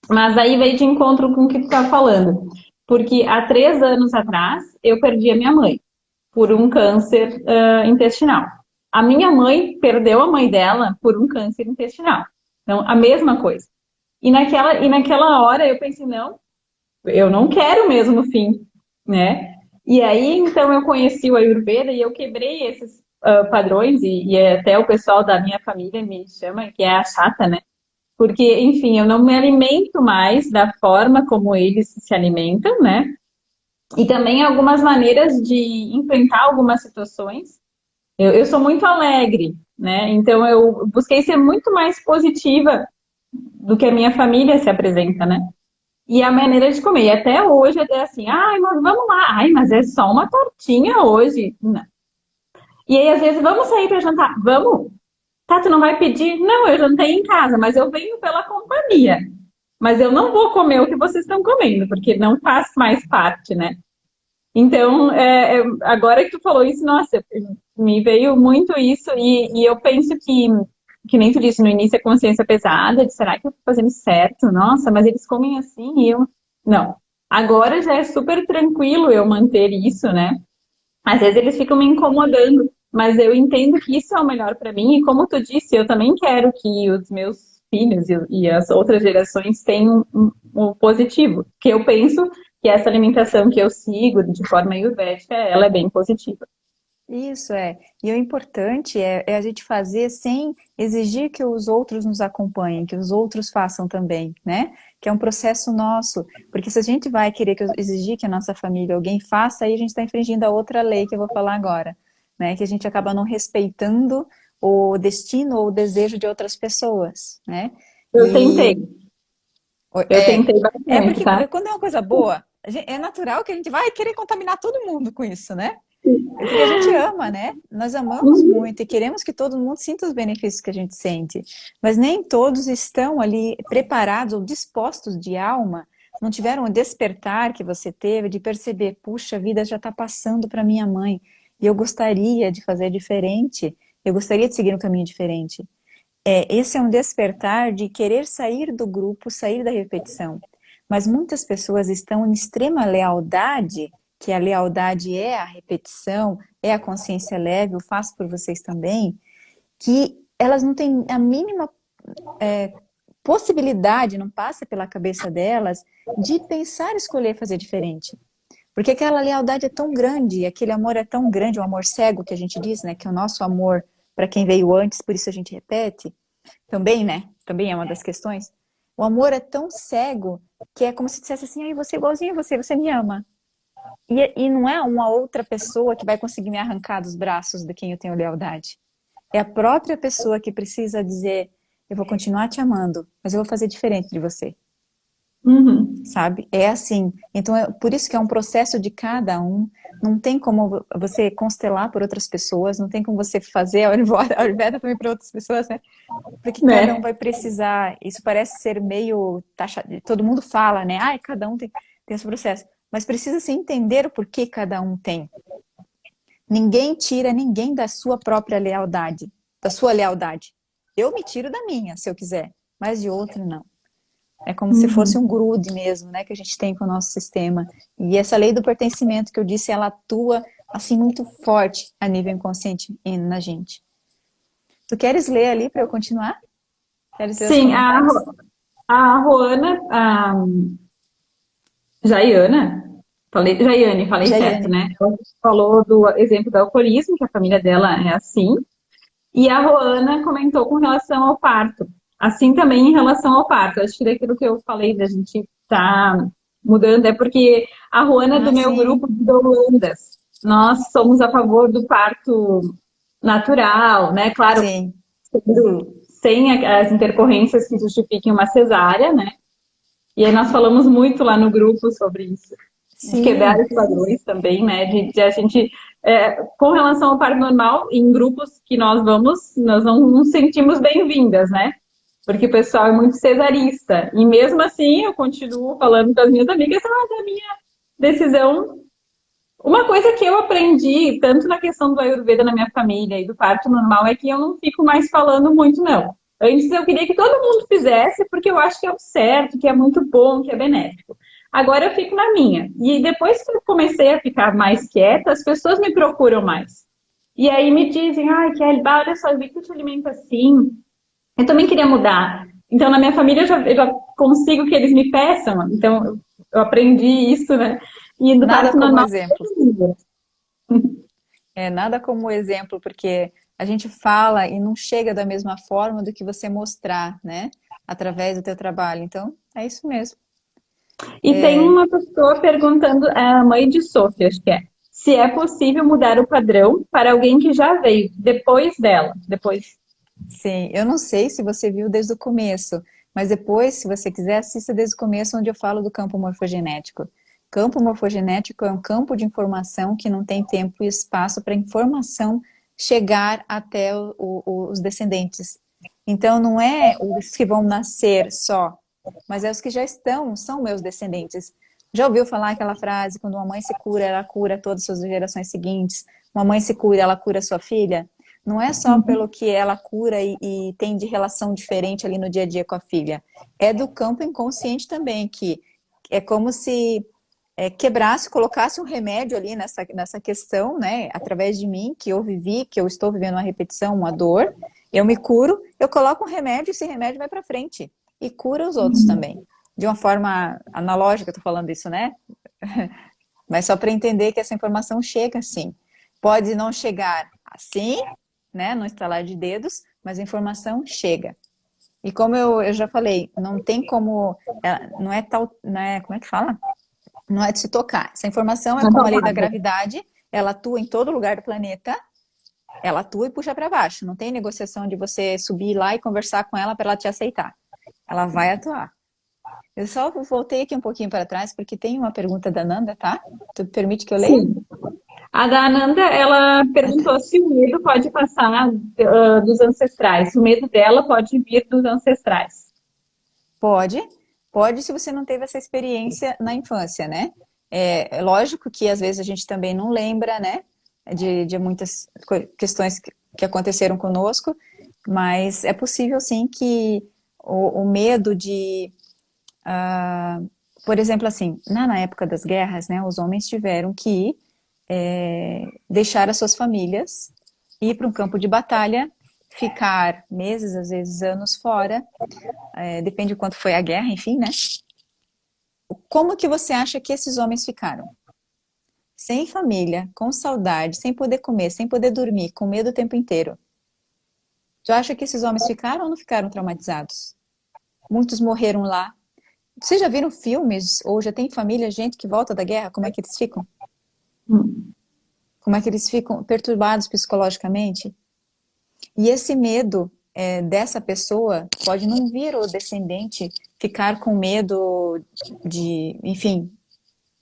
Mas aí veio de encontro com o que tu tá falando. Porque há 3 anos atrás, eu perdi a minha mãe por um câncer intestinal. A minha mãe perdeu a mãe dela por um câncer intestinal. Então, a mesma coisa. E naquela hora eu pensei, não, eu não quero mesmo no fim, né? E aí, então, eu conheci o Ayurveda e eu quebrei esses padrões, e até o pessoal da minha família me chama, que é a chata, né? Porque, enfim, eu não me alimento mais da forma como eles se alimentam, né? E também algumas maneiras de enfrentar algumas situações. Eu sou muito alegre, né? Então, eu busquei ser muito mais positiva do que a minha família se apresenta, né? E a maneira de comer. E até hoje é assim, ai, mas vamos lá. Ai, mas é só uma tortinha hoje. Não. E aí, às vezes, vamos sair para jantar? Vamos. Tá, tu não vai pedir? Não, eu jantei em casa, mas eu venho pela companhia. Mas eu não vou comer o que vocês estão comendo, porque não faz mais parte, né? Então, agora que tu falou isso, nossa, me veio muito isso, e eu penso que nem tu disse no início, a consciência pesada, de será que eu tô fazendo certo? Nossa, mas eles comem assim e eu. Não. Agora já é super tranquilo eu manter isso, né? Às vezes eles ficam me incomodando, mas eu entendo que isso é o melhor para mim, e como tu disse, eu também quero que os meus filhos e as outras gerações tenham um positivo, que eu penso que essa alimentação que eu sigo de forma ayurvédica, ela é bem positiva. Isso é. E o importante é a gente fazer sem exigir que os outros nos acompanhem, que os outros façam também, né? Que é um processo nosso. Porque se a gente vai querer exigir que a nossa família alguém faça, aí a gente está infringindo a outra lei que eu vou falar agora, né? Que a gente acaba não respeitando o destino ou o desejo de outras pessoas, né? Eu tentei, E eu é, tentei é bastante, porque tá? quando é uma coisa boa, é natural que a gente vai querer contaminar todo mundo com isso, né? É porque a gente ama, né? Nós amamos muito e queremos que todo mundo sinta os benefícios que a gente sente. Mas nem todos estão ali preparados ou dispostos de alma, não tiveram o despertar que você teve de perceber, puxa, a vida já está passando para minha mãe e eu gostaria de fazer diferente, eu gostaria de seguir um caminho diferente. Esse é um despertar de querer sair do grupo, sair da repetição. Mas muitas pessoas estão em extrema lealdade, que a lealdade é a repetição, é a consciência leve, eu faço por vocês também, que elas não têm a mínima possibilidade, não passa pela cabeça delas, de pensar e escolher fazer diferente. Porque aquela lealdade é tão grande, aquele amor é tão grande, o amor cego que a gente diz, né? Que é o nosso amor para quem veio antes, por isso a gente repete. Também, né? Também é uma das questões. O amor é tão cego que é como se dissesse assim, ai, você é igualzinho a você, você me ama. E não é uma outra pessoa que vai conseguir me arrancar dos braços de quem eu tenho lealdade. É a própria pessoa que precisa dizer, eu vou continuar te amando, mas eu vou fazer diferente de você. Uhum. Sabe? É assim. Então, por isso que é um processo de cada um. Não tem como você constelar por outras pessoas, não tem como você fazer a Ayurveda também para outras pessoas, né? Porque cada um Né? vai precisar. Isso parece ser meio taxado. Todo mundo fala, né? Ai, cada um tem esse processo. Mas precisa se entender o porquê cada um tem. Ninguém tira ninguém da sua própria lealdade, da sua lealdade. Eu me tiro da minha, se eu quiser, mas de outro não. É como se fosse Uhum. um grude mesmo, né, que a gente tem com o nosso sistema. E essa lei do pertencimento que eu disse, ela atua assim muito forte a nível inconsciente na gente. Tu queres ler ali para eu continuar? Quero ter os Sim, comentários. a Roana, a Jaiana, Jaiane, falei certo, Jaiane. né? Ela falou do exemplo do alcoolismo, que a família dela é assim. E a Roana comentou com relação ao parto. Assim também em relação ao parto. Acho que daquilo que eu falei da gente estar mudando é porque a Roana é do Ah, meu sim, grupo de Holandas. Nós somos a favor do parto natural, né? Claro, sim, sem as intercorrências que justifiquem uma cesárea, né? E aí nós falamos muito lá no grupo sobre isso, de quebrar sim. os padrões também, né? De a gente, com relação ao parto normal, em grupos que nós vamos, nós não nos sentimos bem-vindas, né? Porque o pessoal é muito cesarista. E mesmo assim, eu continuo falando com as minhas amigas, da minha decisão. Uma coisa que eu aprendi, tanto na questão do Ayurveda na minha família e do parto normal, é que eu não fico mais falando muito, não. Antes eu queria que todo mundo fizesse, porque eu acho que é o certo, que é muito bom, que é benéfico. Agora eu fico na minha. E depois que eu comecei a ficar mais quieta, as pessoas me procuram mais. E aí me dizem, ai, Kelly, olha só, eu vi que tu te alimenta assim. Eu também queria mudar. Então, na minha família, eu já consigo que eles me peçam. Então, eu aprendi isso, né? E no Nada parto como normal, exemplo. É, nada como exemplo, porque a gente fala e não chega da mesma forma do que você mostrar, né? Através do teu trabalho. Então, é isso mesmo. e tem uma pessoa perguntando, a mãe de Sofia, acho que é, se é possível mudar o padrão para alguém que já veio depois dela. Depois. Sim, eu não sei se você viu desde o começo, mas depois, se você quiser, assista desde o começo, onde eu falo do campo morfogenético. Campo morfogenético é um campo de informação que não tem tempo e espaço para a informação chegar até os descendentes. Então, não é os que vão nascer só, mas é os que já estão, são meus descendentes. Já ouviu falar aquela frase, quando uma mãe se cura, ela cura todas as suas gerações seguintes? Uma mãe se cura, ela cura sua filha? Não é só pelo que ela cura e tem de relação diferente ali no dia a dia com a filha. É do campo inconsciente também, que é como se quebrasse, colocasse um remédio ali nessa questão, né? Através de mim, que eu vivi, que eu estou vivendo uma repetição, uma dor, eu me curo, eu coloco um remédio e esse remédio vai para frente. E cura os outros também. De uma forma analógica, eu tô falando isso, né? Mas só para entender que essa informação chega assim. Pode não chegar assim, né, no estalar de dedos, mas a informação chega. E como eu já falei, não tem como, não é tal, não é, como é que fala? Não é de se tocar. Essa informação é Na como a lei da tomada. gravidade, ela atua em todo lugar do planeta, ela atua e puxa para baixo. Não tem negociação de você subir lá e conversar com ela para ela te aceitar. Ela vai atuar. Eu só voltei aqui um pouquinho para trás porque tem uma pergunta da Nanda, tá? Tu permite que eu leia? Sim. A da Ananda, ela Ah, tá. perguntou se o medo pode passar dos ancestrais. O medo dela pode vir dos ancestrais. Pode, pode se você não teve essa experiência na infância, né? É lógico que às vezes a gente também não lembra, né? De muitas questões que aconteceram conosco, mas é possível sim que o medo de, por exemplo, assim, na época das guerras, né? Os homens tiveram que deixar as suas famílias, ir para um campo de batalha, ficar meses, às vezes anos fora, depende de quanto foi a guerra, enfim, né? Como que você acha que esses homens ficaram? Sem família, com saudade, sem poder comer, sem poder dormir, com medo o tempo inteiro. Tu acha que esses homens ficaram ou não ficaram traumatizados? Muitos morreram lá. Vocês já viram filmes ou já tem família, gente que volta da guerra? Como é que eles ficam? Hum. Como é que eles ficam perturbados psicologicamente? E esse medo dessa pessoa pode não vir o descendente ficar com medo de, enfim,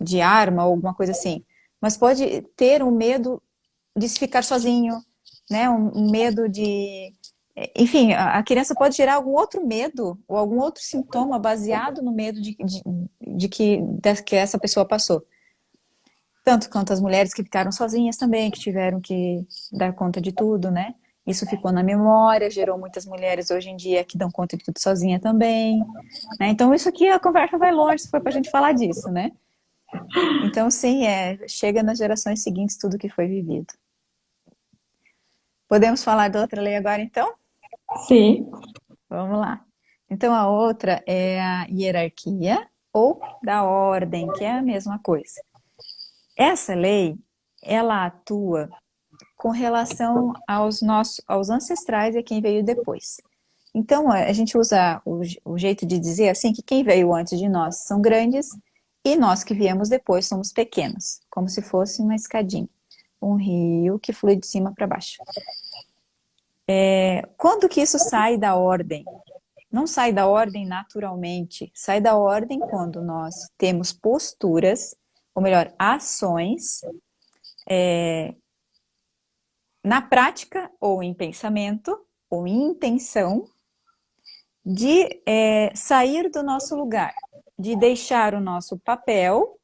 de arma ou alguma coisa assim, mas pode ter um medo de se ficar sozinho, né? Um medo de, enfim, a criança pode gerar algum outro medo ou algum outro sintoma baseado no medo que essa pessoa passou. Tanto quanto as mulheres que ficaram sozinhas também, que tiveram que dar conta de tudo, né? Isso ficou na memória, gerou muitas mulheres hoje em dia que dão conta de tudo sozinha também, né? Então isso aqui a conversa vai longe se for para a gente falar disso, né? Então, sim, chega nas gerações seguintes tudo que foi vivido. Podemos falar da outra lei agora, então? Sim. Vamos lá. Então, a outra é a hierarquia ou da ordem, que é a mesma coisa. Essa lei, ela atua com relação aos ancestrais e a quem veio depois. Então, a gente usa o jeito de dizer assim, que quem veio antes de nós são grandes e nós que viemos depois somos pequenos, como se fosse uma escadinha, um rio que flui de cima para baixo. Quando que isso sai da ordem? Não sai da ordem naturalmente, sai da ordem quando nós temos posturas, ou melhor, ações, na prática ou em pensamento ou em intenção, de sair do nosso lugar, de deixar o nosso papel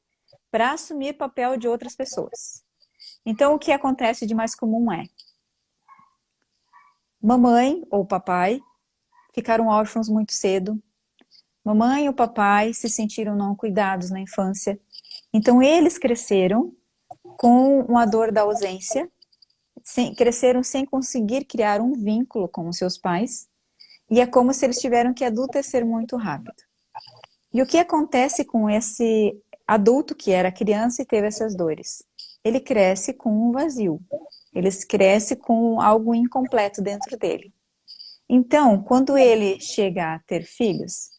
para assumir papel de outras pessoas. Então, o que acontece de mais comum é mamãe ou papai ficaram órfãos muito cedo, mamãe ou papai se sentiram não cuidados na infância, então eles cresceram com uma dor da ausência, cresceram sem conseguir criar um vínculo com os seus pais, e é como se eles tiveram que adultecer muito rápido. E o que acontece com esse adulto que era criança e teve essas dores? Ele cresce com um vazio, ele cresce com algo incompleto dentro dele. Então, quando ele chega a ter filhos,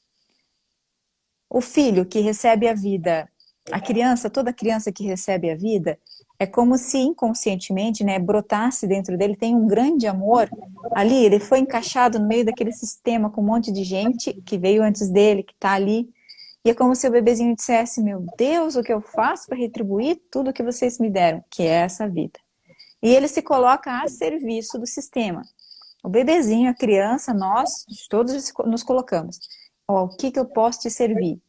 o filho que recebe a vida, a criança, toda criança que recebe a vida, é como se inconscientemente, né, brotasse dentro dele, tem um grande amor ali, ele foi encaixado no meio daquele sistema com um monte de gente que veio antes dele, que está ali, e é como se o bebezinho dissesse, meu Deus, o que eu faço para retribuir tudo que vocês me deram, que é essa vida. E ele se coloca a serviço do sistema. O bebezinho, a criança, nós todos nos colocamos. O que eu posso te servir?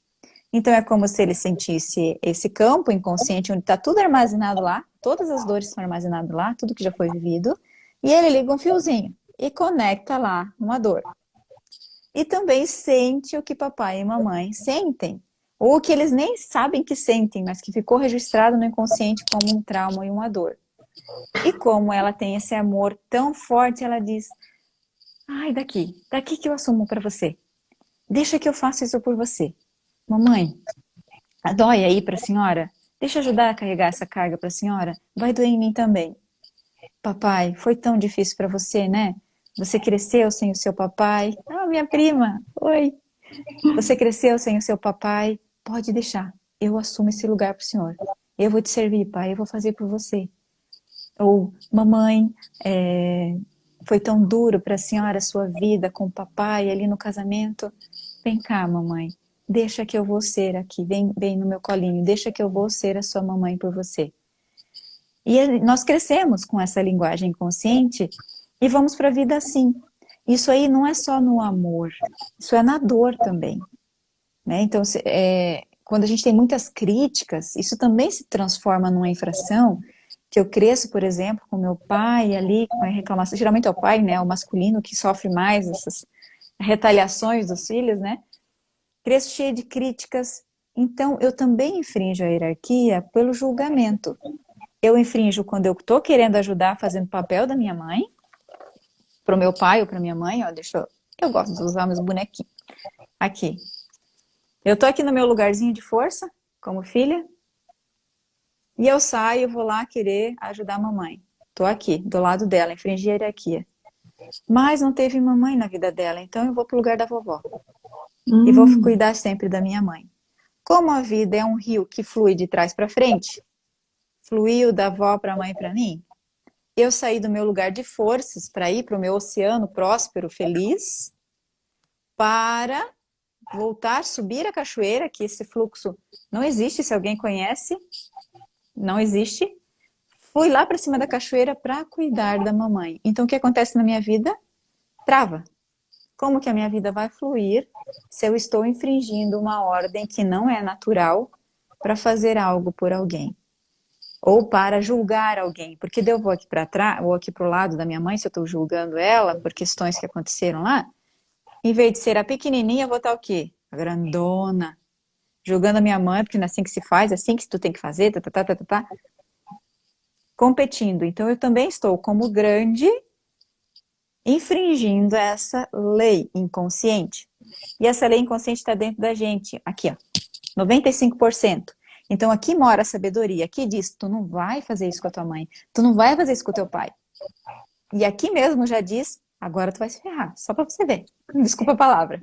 Então é como se ele sentisse esse campo inconsciente onde está tudo armazenado lá, todas as dores estão armazenadas lá, tudo que já foi vivido, e ele liga um fiozinho e conecta lá uma dor. E também sente o que papai e mamãe sentem, ou o que eles nem sabem que sentem, mas que ficou registrado no inconsciente como um trauma e uma dor. E como ela tem esse amor tão forte, ela diz, ai, daqui que eu assumo para você. Deixa que eu faça isso por você. Mamãe, dói aí para a senhora? Deixa eu ajudar a carregar essa carga para a senhora? Vai doer em mim também. Papai, foi tão difícil para você, né? Você cresceu sem o seu papai. Ah, minha prima, oi. Você cresceu sem o seu papai. Pode deixar, eu assumo esse lugar para o senhor. Eu vou te servir, pai, eu vou fazer por você. Ou, mamãe, foi tão duro para a senhora a sua vida com o papai ali no casamento. Vem cá, mamãe. Deixa que eu vou ser aqui, vem no meu colinho, deixa que eu vou ser a sua mamãe por você. E nós crescemos com essa linguagem inconsciente e vamos para a vida assim. Isso aí não é só no amor, isso é na dor também. Né? Então, quando a gente tem muitas críticas, isso também se transforma numa infração, que eu cresço, por exemplo, com meu pai ali, com a reclamação, geralmente é o pai, né, o masculino que sofre mais essas retaliações dos filhos, né? Cresço cheio de críticas, então eu também infrinjo a hierarquia pelo julgamento. Eu infrinjo quando eu estou querendo ajudar, fazendo o papel da minha mãe, para o meu pai ou para minha mãe, ó, eu gosto de usar meus bonequinhos. Aqui. Eu estou aqui no meu lugarzinho de força, como filha, e eu saio, vou lá querer ajudar a mamãe. Estou aqui, do lado dela, infringi a hierarquia. Mas não teve mamãe na vida dela, então eu vou para o lugar da vovó. E vou cuidar sempre da minha mãe. Como a vida é um rio que flui de trás para frente, fluiu da avó para a mãe para mim, eu saí do meu lugar de forças para ir para o meu oceano próspero, feliz, para voltar, subir a cachoeira, que esse fluxo não existe, se alguém conhece, não existe. Fui lá para cima da cachoeira para cuidar da mamãe. Então o que acontece na minha vida? Trava. Como que a minha vida vai fluir se eu estou infringindo uma ordem que não é natural para fazer algo por alguém? Ou para julgar alguém? Porque daí eu vou aqui para trás, ou aqui para o lado da minha mãe, se eu estou julgando ela por questões que aconteceram lá, em vez de ser a pequenininha, eu vou estar o quê? A grandona. Julgando a minha mãe, porque não é assim que se faz, é assim que tu tem que fazer, competindo. Então eu também estou como grande infringindo essa lei inconsciente. E essa lei inconsciente está dentro da gente, aqui, ó, 95%. Então aqui mora a sabedoria, aqui diz, tu não vai fazer isso com a tua mãe, tu não vai fazer isso com o teu pai. E aqui mesmo já diz, agora tu vai se ferrar, só para você ver. Desculpa a palavra.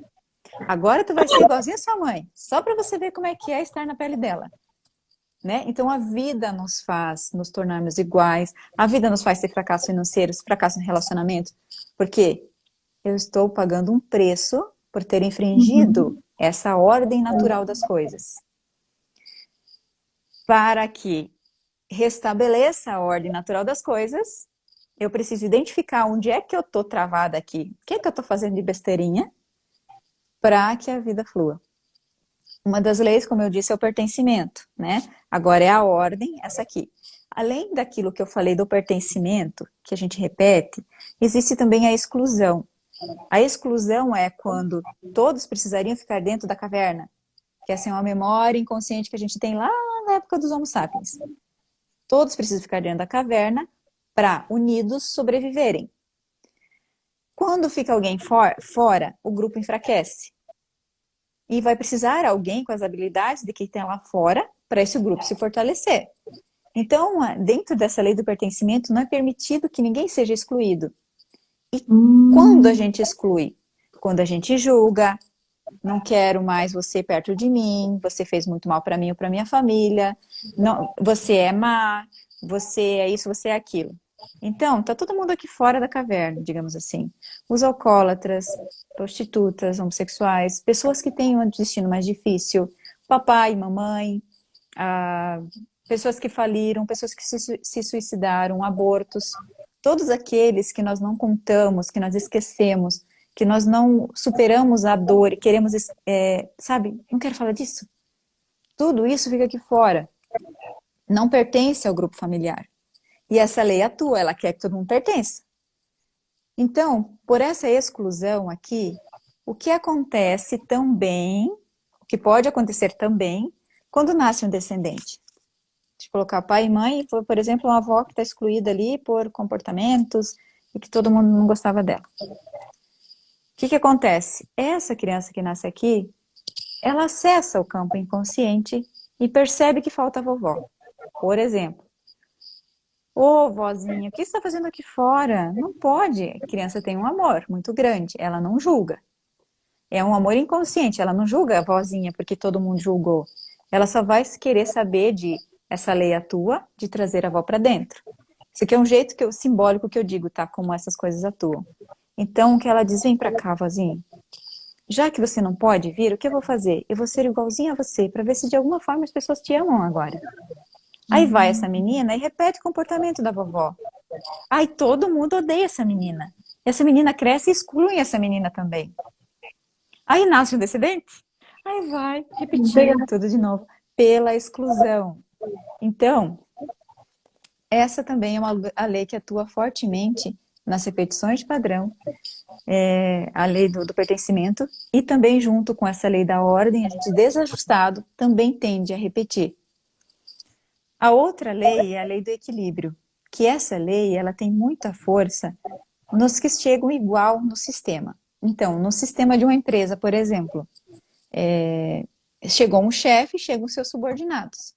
Agora tu vai ser igualzinho a sua mãe, só para você ver como é que é estar na pele dela. Né? Então a vida nos faz nos tornarmos iguais, a vida nos faz ter fracasso financeiro, fracasso no relacionamento, porque eu estou pagando um preço por ter infringido essa ordem natural das coisas. Para que restabeleça a ordem natural das coisas, eu preciso identificar onde é que eu estou travada aqui, o que é que eu estou fazendo de besteirinha, para que a vida flua. Uma das leis, como eu disse, é o pertencimento, né? Agora é a ordem, essa aqui. Além daquilo que eu falei do pertencimento, que a gente repete, existe também a exclusão. A exclusão é quando todos precisariam ficar dentro da caverna, que essa é uma memória inconsciente que a gente tem lá na época dos Homo sapiens. Todos precisam ficar dentro da caverna para, unidos, sobreviverem. Quando fica alguém fora, o grupo enfraquece. E vai precisar alguém com as habilidades de quem tem lá fora para esse grupo se fortalecer. Então, dentro dessa lei do pertencimento, não é permitido que ninguém seja excluído. E quando a gente exclui? Quando a gente julga, não quero mais você perto de mim, você fez muito mal para mim ou para minha família, não, você é má, você é isso, você é aquilo. Então, tá todo mundo aqui fora da caverna, digamos assim. Os alcoólatras, prostitutas, homossexuais, pessoas que têm um destino mais difícil, papai, mamãe, pessoas que faliram, pessoas que se suicidaram, abortos, todos aqueles que nós não contamos, que nós esquecemos, que nós não superamos a dor e queremos, sabe, não quero falar disso. Tudo isso fica aqui fora. Não pertence ao grupo familiar. E essa lei atua, ela quer que todo mundo pertença. Então, por essa exclusão aqui, o que acontece também, o que pode acontecer também, quando nasce um descendente? De colocar pai e mãe, por exemplo, uma avó que está excluída ali por comportamentos e que todo mundo não gostava dela. O que acontece? Essa criança que nasce aqui, ela acessa o campo inconsciente e percebe que falta a vovó. Por exemplo, ô, vozinha, o que você está fazendo aqui fora? Não pode. A criança tem um amor muito grande, ela não julga. É um amor inconsciente, ela não julga a vozinha porque todo mundo julgou. Ela só vai querer saber de essa lei atua, de trazer a avó para dentro. Isso aqui é um jeito simbólico que eu digo, tá? Como essas coisas atuam. Então, o que ela diz, vem pra cá, vozinha. Já que você não pode vir, o que eu vou fazer? Eu vou ser igualzinha a você, para ver se de alguma forma as pessoas te amam agora. Aí vai essa menina e repete o comportamento da vovó. Aí todo mundo odeia essa menina. Essa menina cresce e exclui essa menina também. Aí nasce um descendente. Aí vai repetir tudo de novo. Pela exclusão. Então, essa também é a lei que atua fortemente nas repetições de padrão, a lei do pertencimento, e também junto com essa lei da ordem, a gente desajustado também tende a repetir. A outra lei é a lei do equilíbrio, que essa lei ela tem muita força nos que chegam igual no sistema. Então, no sistema de uma empresa, por exemplo, chegou um chefe, chegam os seus subordinados,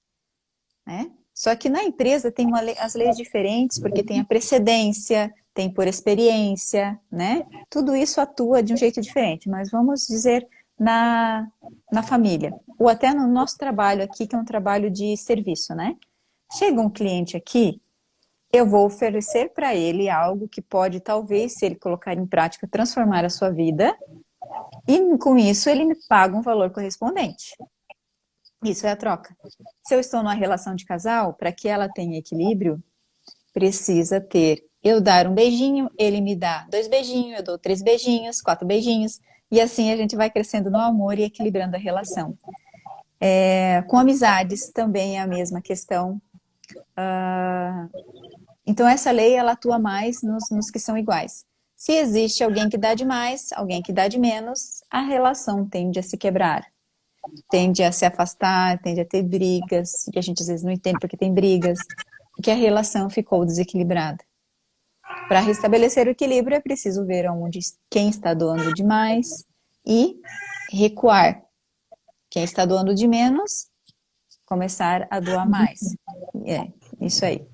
né? Só que na empresa tem as leis diferentes, porque tem a precedência, tem por experiência, né? Tudo isso atua de um jeito diferente, mas vamos dizer na família, ou até no nosso trabalho aqui, que é um trabalho de serviço, né? Chega um cliente aqui, eu vou oferecer para ele algo que pode, talvez, se ele colocar em prática, transformar a sua vida, e com isso ele me paga um valor correspondente. Isso é a troca. Se eu estou numa relação de casal, para que ela tenha equilíbrio, precisa ter eu dar um beijinho, ele me dá 2 beijinhos, eu dou 3 beijinhos, 4 beijinhos, e assim a gente vai crescendo no amor e equilibrando a relação. Com amizades também é a mesma questão. Então essa lei ela atua mais nos que são iguais. Se existe alguém que dá de mais, alguém que dá de menos, a relação tende a se quebrar. Tende a se afastar, tende a ter brigas, e a gente às vezes não entende porque tem brigas, porque a relação ficou desequilibrada. Para restabelecer o equilíbrio é preciso ver onde quem está doando demais e recuar. Quem está doando de menos, começar a doar mais. É, isso aí.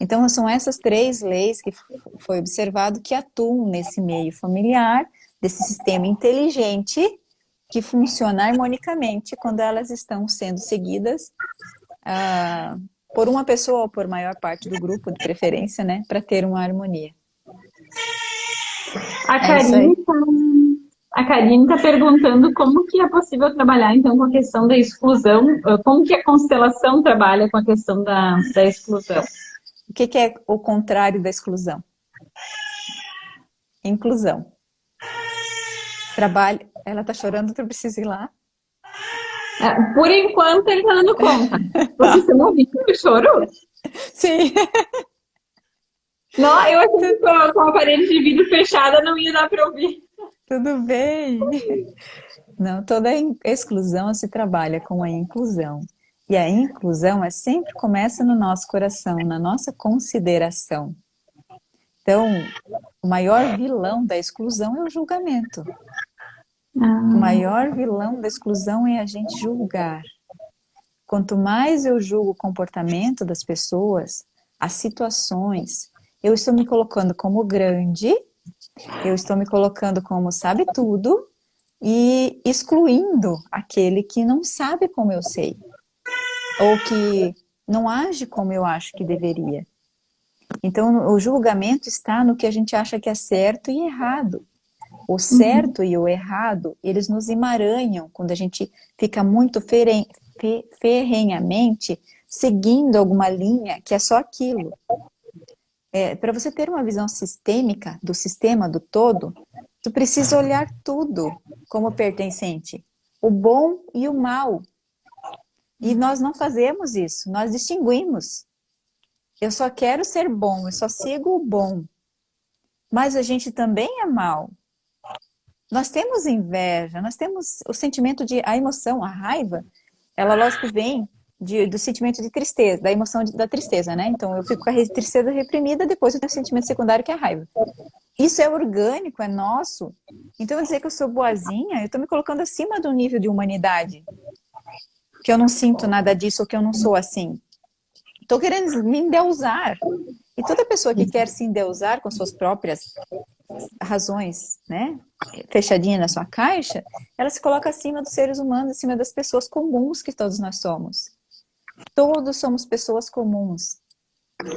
Então, são essas 3 leis que foi observado que atuam nesse meio familiar, desse sistema inteligente que funciona harmonicamente quando elas estão sendo seguidas por uma pessoa ou por maior parte do grupo, de preferência, né, para ter uma harmonia. A É isso aí. Karine tá perguntando como que é possível trabalhar, então, com a questão da exclusão, como que a constelação trabalha com a questão da exclusão. O que é o contrário da exclusão? Inclusão. Trabalho. Ela tá chorando, eu preciso ir lá. Por enquanto, ele tá dando conta. Tá. Você não ouviu o choro? Sim. Não, eu achei que com a parede de vidro fechada não ia dar para ouvir. Tudo bem. Não, toda exclusão se trabalha com a inclusão. E a inclusão sempre começa no nosso coração, na nossa consideração. Então, o maior vilão da exclusão é o julgamento. O maior vilão da exclusão é a gente julgar. Quanto mais eu julgo o comportamento das pessoas, as situações, eu estou me colocando como grande, eu estou me colocando como sabe tudo e excluindo aquele que não sabe como eu sei, ou que não age como eu acho que deveria. Então, o julgamento está no que a gente acha que é certo e errado. O certo e o errado, eles nos emaranham quando a gente fica muito ferrenhamente seguindo alguma linha que é só aquilo. Para você ter uma visão sistêmica do sistema, do todo, tu precisa olhar tudo como pertencente, o bom e o mal. E nós não fazemos isso, nós distinguimos. Eu só quero ser bom, eu só sigo o bom. Mas a gente também é mal. Nós temos inveja, nós temos o sentimento a emoção, a raiva, ela lógico vem do sentimento de tristeza, da emoção da tristeza, né? Então eu fico com a tristeza reprimida, depois eu tenho o sentimento secundário que é a raiva. Isso é orgânico, é nosso. Então eu dizer que eu sou boazinha, eu estou me colocando acima do nível de humanidade. Que eu não sinto nada disso, ou que eu não sou assim. Estou querendo me endeusar. E toda pessoa que quer se endeusar com suas próprias razões, né, fechadinha na sua caixa, ela se coloca acima dos seres humanos, acima das pessoas comuns que todos nós somos. Todos somos pessoas comuns.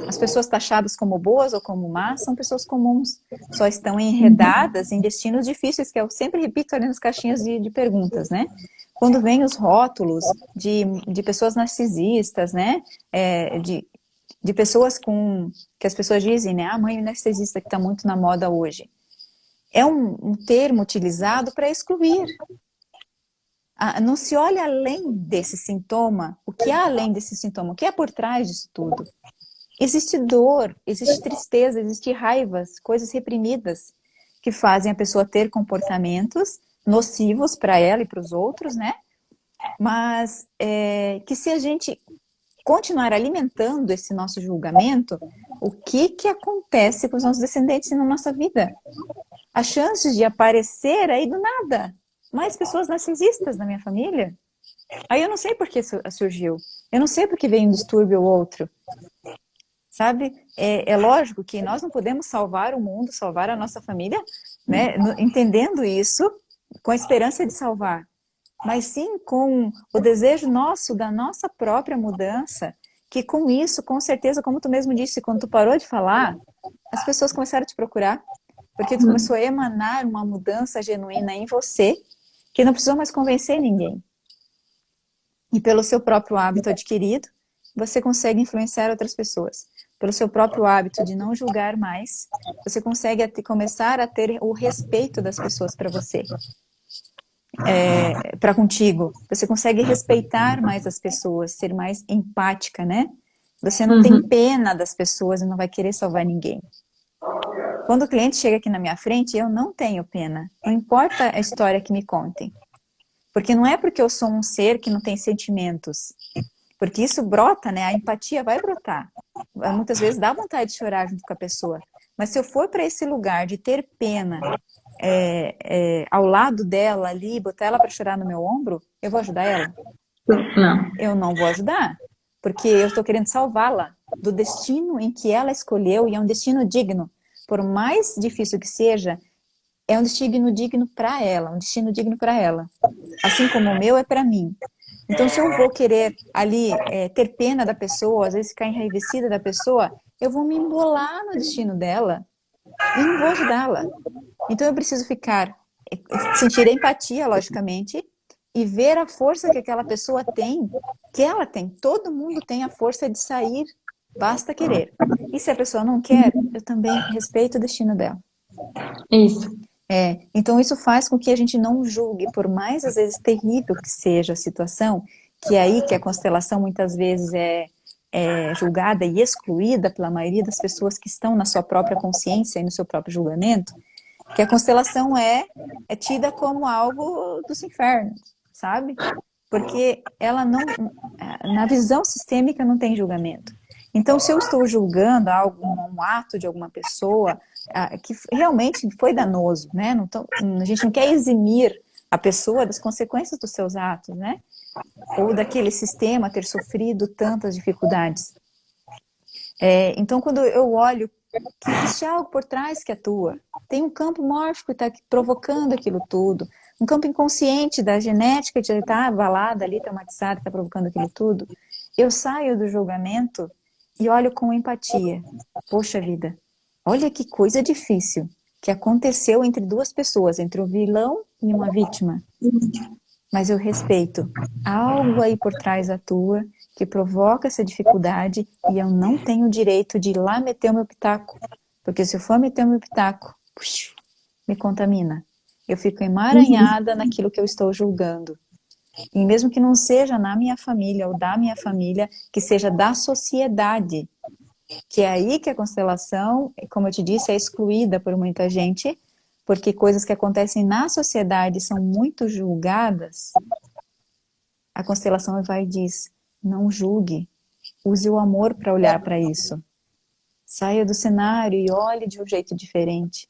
As pessoas taxadas como boas ou como más são pessoas comuns. Só estão enredadas em destinos difíceis, que eu sempre repito ali nas caixinhas de perguntas, né? Quando vem os rótulos de pessoas narcisistas, né? De pessoas que as pessoas dizem, né? A mãe narcisista que está muito na moda hoje. É um termo utilizado para excluir. Não se olha além desse sintoma. O que há além desse sintoma? O que é por trás disso tudo? Existe dor, existe tristeza, existe raivas, coisas reprimidas que fazem a pessoa ter comportamentos nocivos para ela e para os outros, né? Mas que se a gente continuar alimentando esse nosso julgamento, o que acontece com os nossos descendentes na nossa vida? As chances de aparecer aí do nada mais pessoas narcisistas na minha família? Aí eu não sei por que surgiu. Eu não sei por que veio um distúrbio ou outro. Sabe? É lógico que nós não podemos salvar o mundo, salvar a nossa família, né? Entendendo isso, com a esperança de salvar. Mas sim com o desejo nosso, da nossa própria mudança, que com isso, com certeza, como tu mesmo disse, quando tu parou de falar, as pessoas começaram a te procurar, porque tu começou a emanar uma mudança genuína em você, que não precisou mais convencer ninguém. E pelo seu próprio hábito adquirido, você consegue influenciar outras pessoas. Pelo seu próprio hábito de não julgar mais, você consegue começar a ter o respeito das pessoas para você. Para contigo. Você consegue respeitar mais as pessoas, ser mais empática, né? Você não tem pena das pessoas e não vai querer salvar ninguém. Quando o cliente chega aqui na minha frente, eu não tenho pena. Não importa a história que me contem. Porque não é porque eu sou um ser que não tem sentimentos. Porque isso brota, né? A empatia vai brotar. Muitas vezes dá vontade de chorar junto com a pessoa. Mas se eu for para esse lugar de ter pena ao lado dela ali, botar ela para chorar no meu ombro, eu vou ajudar ela? Não. Eu não vou ajudar, porque eu estou querendo salvá-la do destino em que ela escolheu, e é um destino digno. Por mais difícil que seja, é um destino digno para ela, um destino digno para ela. Assim como o meu é para mim. Então, se eu vou querer ali ter pena da pessoa, às vezes ficar enraivecida da pessoa, eu vou me embolar no destino dela e não vou ajudá-la. Então, eu preciso sentir empatia, logicamente, e ver a força que aquela pessoa tem, que ela tem. Todo mundo tem a força de sair, basta querer. E se a pessoa não quer, eu também respeito o destino dela. Isso. Então isso faz com que a gente não julgue, por mais às vezes terrível que seja a situação, que é aí que a constelação muitas vezes é julgada e excluída pela maioria das pessoas que estão na sua própria consciência e no seu próprio julgamento, que a constelação é tida como algo dos infernos, sabe? Porque ela não, na visão sistêmica não tem julgamento. Então, se eu estou julgando um ato de alguma pessoa que realmente foi danoso, né? A gente não quer eximir a pessoa das consequências dos seus atos, né? Ou daquele sistema ter sofrido tantas dificuldades. Então, quando eu olho que existe algo por trás que atua, tem um campo mórfico que está provocando aquilo tudo, um campo inconsciente da genética de estar abalada ali, traumatizada, está provocando aquilo tudo, eu saio do julgamento e olho com empatia. Poxa vida, olha que coisa difícil que aconteceu entre duas pessoas, entre um vilão e uma vítima. Mas eu respeito. Algo aí por trás atua que provoca essa dificuldade e eu não tenho o direito de ir lá meter o meu pitaco. Porque se eu for meter o meu pitaco, me contamina. Eu fico emaranhada naquilo que eu estou julgando. E mesmo que não seja na minha família ou da minha família, que seja da sociedade. Que é aí que a constelação, como eu te disse, é excluída por muita gente, porque coisas que acontecem na sociedade são muito julgadas. A constelação vai e diz, não julgue, use o amor para olhar para isso. Saia do cenário e olhe de um jeito diferente.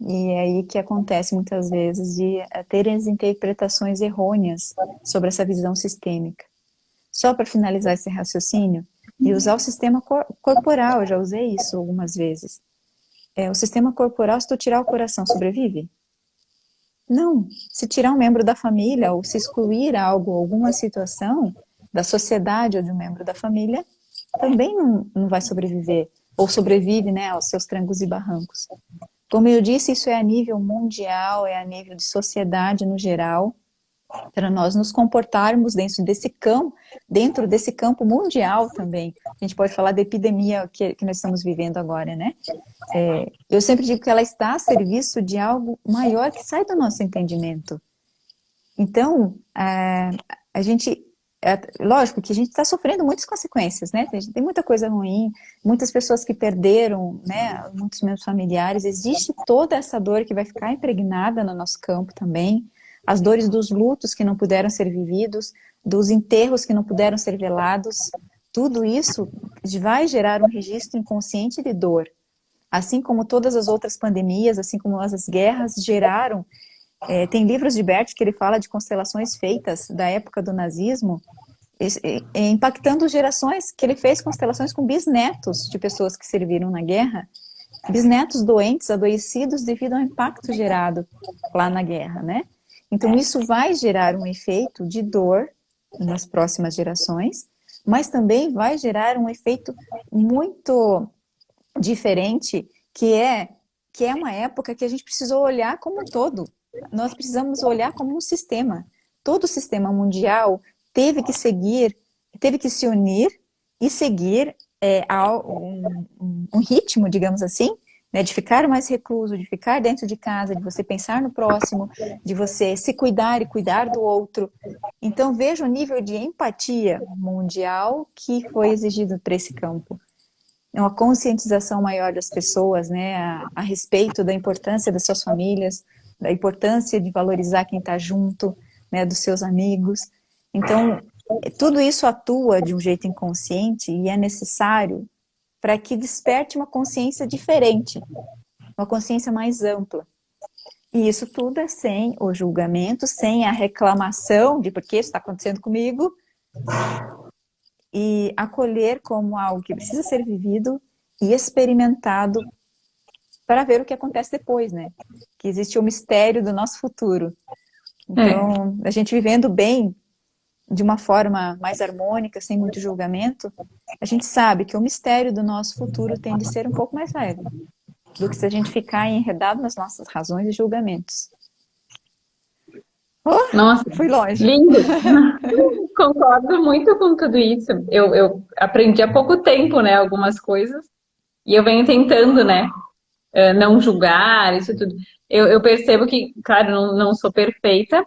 E é aí que acontece muitas vezes de terem as interpretações errôneas sobre essa visão sistêmica. Só para finalizar esse raciocínio, e usar o sistema corporal, eu já usei isso algumas vezes. O sistema corporal, se tu tirar o coração, sobrevive? Não. Se tirar um membro da família, ou se excluir algo, alguma situação da sociedade ou de um membro da família, também não vai sobreviver. Ou sobrevive, né, aos seus trancos e barrancos. Como eu disse, isso é a nível mundial, é a nível de sociedade no geral, para nós nos comportarmos dentro desse campo mundial também. A gente pode falar da epidemia que nós estamos vivendo agora, né? Eu sempre digo que ela está a serviço de algo maior que sai do nosso entendimento. Então, a gente... lógico que a gente está sofrendo muitas consequências, né? Tem muita coisa ruim, muitas pessoas que perderam, né? Muitos meus familiares. Existe toda essa dor que vai ficar impregnada no nosso campo também. As dores dos lutos que não puderam ser vividos, dos enterros que não puderam ser velados, tudo isso vai gerar um registro inconsciente de dor. Assim como todas as outras pandemias, assim como as guerras geraram. Tem livros de Bert que ele fala de constelações feitas da época do nazismo, impactando gerações, que ele fez constelações com bisnetos de pessoas que serviram na guerra, bisnetos doentes, adoecidos devido ao impacto gerado lá na guerra, né? Então, isso vai gerar um efeito de dor nas próximas gerações, mas também vai gerar um efeito muito diferente, que é uma época que a gente precisou olhar como um todo. Nós precisamos olhar como um sistema. Todo o sistema mundial teve que se unir e seguir um ritmo, digamos assim, né, de ficar mais recluso, de ficar dentro de casa, de você pensar no próximo, de você se cuidar e cuidar do outro. Então, veja o nível de empatia mundial que foi exigido para esse campo. Uma conscientização maior das pessoas, né, a respeito da importância das suas famílias, da importância de valorizar quem está junto, né, dos seus amigos. Então, tudo isso atua de um jeito inconsciente e é necessário para que desperte uma consciência diferente, uma consciência mais ampla. E isso tudo é sem o julgamento, sem a reclamação de por que isso está acontecendo comigo, e acolher como algo que precisa ser vivido e experimentado para ver o que acontece depois, né? Que existe o mistério do nosso futuro. Então, a gente vivendo bem, de uma forma mais harmônica, sem muito julgamento, a gente sabe que o mistério do nosso futuro tende a ser um pouco mais leve do que se a gente ficar enredado nas nossas razões e julgamentos. Oh, Nossa, fui longe. lindo! Concordo muito com tudo isso. Eu aprendi há pouco tempo, né, algumas coisas, e eu venho tentando, né, não julgar, isso tudo. Eu percebo que, claro, não sou perfeita.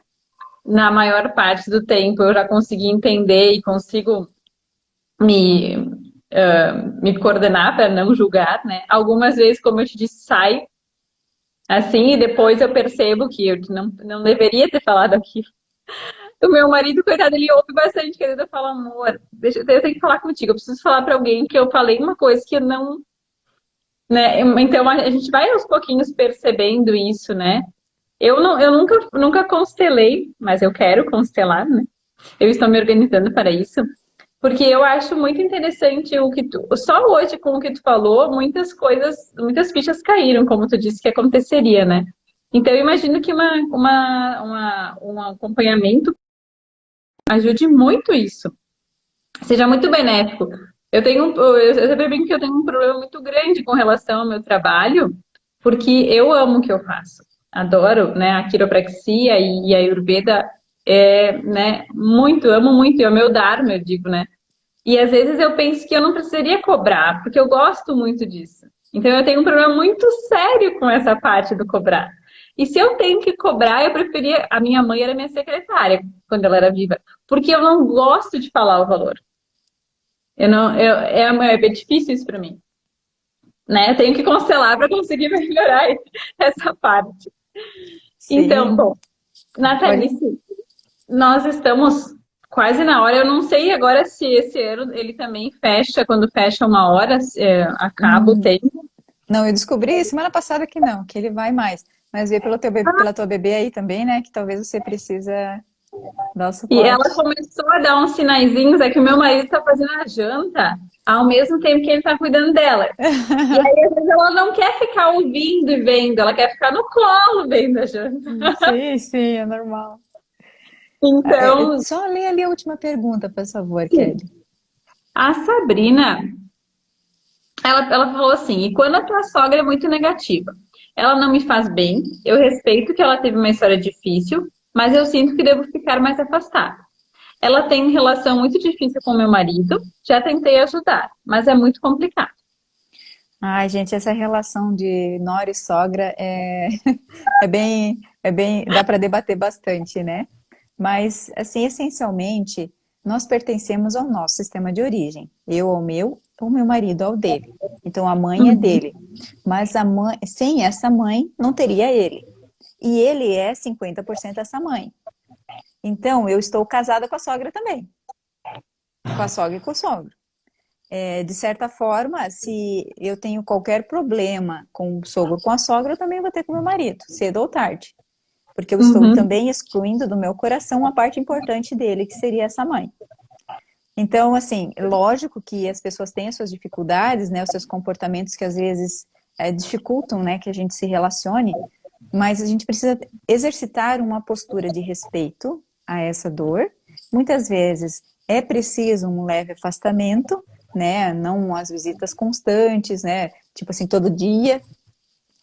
Na maior parte do tempo eu já consegui entender e consigo me, me coordenar para não julgar, né? Algumas vezes, como eu te disse, sai assim, e depois eu percebo que eu não deveria ter falado aquilo. O meu marido, coitado, ele ouve bastante, querendo, eu falo, amor, eu tenho que falar contigo, eu preciso falar para alguém que eu falei uma coisa que eu não, né? Então a gente vai aos pouquinhos percebendo isso, né? Eu nunca constelei, mas eu quero constelar, né? Eu estou me organizando para isso, porque eu acho muito interessante o que só hoje com o que tu falou, muitas coisas, muitas fichas caíram, como tu disse que aconteceria, né? Então eu imagino que um acompanhamento ajude muito isso, seja muito benéfico. Eu sempre brinco que eu tenho um problema muito grande com relação ao meu trabalho, porque eu amo o que eu faço. Adoro, né, a quiropraxia e a Ayurveda, né, muito, amo muito, e é o meu dharma, eu digo, né? E às vezes eu penso que eu não precisaria cobrar, porque eu gosto muito disso. Então eu tenho um problema muito sério com essa parte do cobrar. E se eu tenho que cobrar, eu preferia. A minha mãe era minha secretária quando ela era viva, porque eu não gosto de falar o valor. Eu não, é bem difícil isso para mim, né? Eu tenho que constelar para conseguir melhorar essa parte. Então, Sim. bom, Nathalie, nós estamos quase na hora. Eu não sei agora se esse ano ele também fecha, quando fecha uma hora, acaba o tempo. Não, eu descobri semana passada que não, que ele vai mais. Mas vê pela tua bebê aí também, né? Que talvez você precisa dar o E suporte. ela começou a dar uns sinaizinhos, é que o meu marido está fazendo a janta ao mesmo tempo que ele está cuidando dela. E aí, às vezes, ela não quer ficar ouvindo e vendo, ela quer ficar no colo vendo a janta. Sim, sim, é normal. Então, Só lê ali a última pergunta, por favor, Kelly. a Sabrina, ela falou assim, e quando a tua sogra é muito negativa? Ela não me faz bem, eu respeito que ela teve uma história difícil, mas eu sinto que devo ficar mais afastada. Ela tem relação muito difícil com meu marido, já tentei ajudar, mas é muito complicado. Ai, gente, essa relação de nora e sogra dá para debater bastante, né? Mas, assim, essencialmente, nós pertencemos ao nosso sistema de origem. Eu ao meu, o meu marido ao dele. Então, a mãe é dele. Mas a mãe, sem essa mãe, não teria ele. E ele é 50% essa mãe. Então, eu estou casada com a sogra também. Com a sogra e com o sogro. De certa forma, se eu tenho qualquer problema com o sogro ou com a sogra, eu também vou ter com o meu marido, cedo ou tarde. Porque eu estou também excluindo do meu coração uma parte importante dele, que seria essa mãe. Então, assim, lógico que as pessoas têm as suas dificuldades, né, os seus comportamentos que às vezes dificultam, né, que a gente se relacione, mas a gente precisa exercitar uma postura de respeito a essa dor. Muitas vezes é preciso um leve afastamento, né, não as visitas constantes, né, tipo assim, todo dia.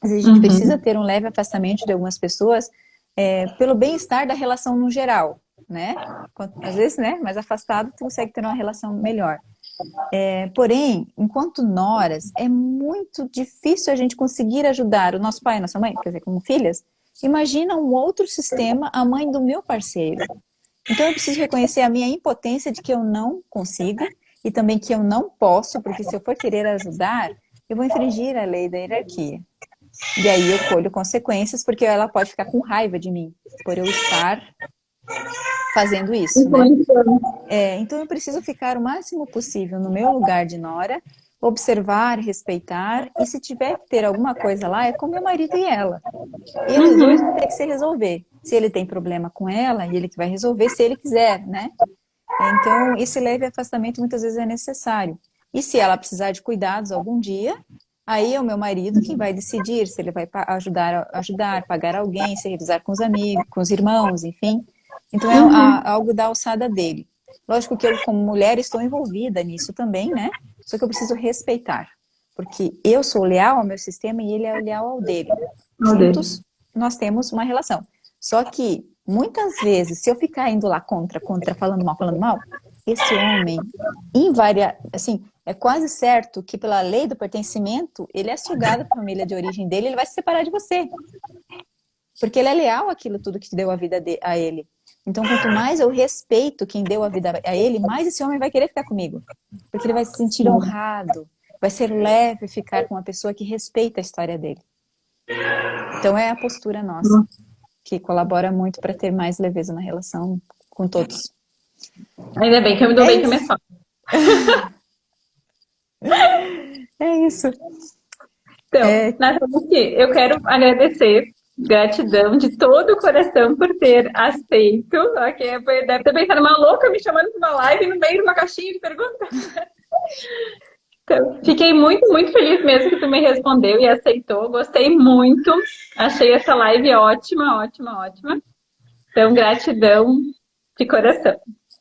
Às vezes a gente precisa ter um leve afastamento de algumas pessoas pelo bem-estar da relação no geral, né? Às vezes, né, mais afastado, tu consegue ter uma relação melhor. Porém, enquanto noras, é muito difícil a gente conseguir ajudar o nosso pai e a nossa mãe, quer dizer, como filhas. Imagina um outro sistema, a mãe do meu parceiro. Então, eu preciso reconhecer a minha impotência de que eu não consigo e também que eu não posso, porque se eu for querer ajudar, eu vou infringir a lei da hierarquia. E aí eu colho consequências, porque ela pode ficar com raiva de mim por eu estar fazendo isso, né? Então eu preciso ficar o máximo possível no meu lugar de nora observar, respeitar, e se tiver que ter alguma coisa lá, é com meu marido e ela. Eles dois vão ter que se resolver. Se ele tem problema com ela, ele que vai resolver, se ele quiser, né? Então, esse leve afastamento muitas vezes é necessário. E se ela precisar de cuidados algum dia, aí é o meu marido quem vai decidir se ele vai ajudar, pagar alguém, se revisar com os amigos, com os irmãos, enfim. Então, é algo da alçada dele. Lógico que eu, como mulher, estou envolvida nisso também, né? Só que eu preciso respeitar. Porque eu sou leal ao meu sistema e ele é leal ao dele. Juntos, nós temos uma relação. Só que, muitas vezes, se eu ficar indo lá contra, falando mal, esse homem, assim, é quase certo que pela lei do pertencimento, ele é sugado para a família de origem dele, ele vai se separar de você. Porque ele é leal àquilo tudo que deu a vida a ele. Então, quanto mais eu respeito quem deu a vida a ele, mais esse homem vai querer ficar comigo. Porque ele vai se sentir honrado, vai ser leve ficar com uma pessoa que respeita a história dele. Então, é a postura nossa, que colabora muito para ter mais leveza na relação com todos. Ainda bem que eu me dou bem com a minha sogra. É isso. Então, Nathalie, eu quero agradecer, gratidão de todo o coração por ter aceito. Okay? Deve ter pensado uma louca me chamando para uma live no meio de uma caixinha de perguntas. Então, fiquei muito, muito feliz mesmo que tu me respondeu e aceitou. Gostei muito. Achei essa live ótima, ótima, ótima. Então, gratidão de coração.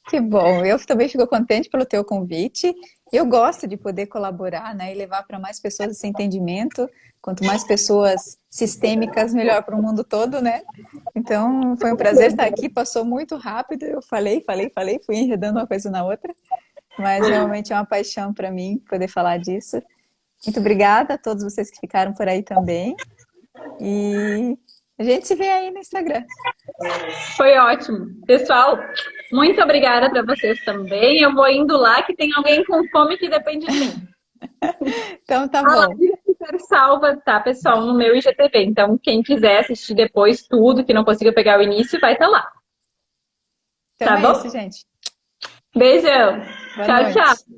Que bom, eu também fico contente pelo teu convite. Eu gosto de poder colaborar, né, e levar para mais pessoas esse entendimento. Quanto mais pessoas sistêmicas, melhor para o mundo todo, né? Então, foi um prazer estar aqui, passou muito rápido. Eu falei, fui enredando uma coisa na outra. Mas realmente é uma paixão para mim poder falar disso. Muito obrigada a todos vocês que ficaram por aí também. E a gente se vê aí no Instagram. Foi ótimo. Pessoal, muito obrigada para vocês também. Eu vou indo lá que tem alguém com fome que depende de mim. Então tá bom. Ser salva, tá, pessoal, no meu IGTV. Então, quem quiser assistir depois tudo, que não consiga pegar o início, vai estar lá. Então tá é bom? isso, gente. Beijão. Boa Tchau, noite. tchau.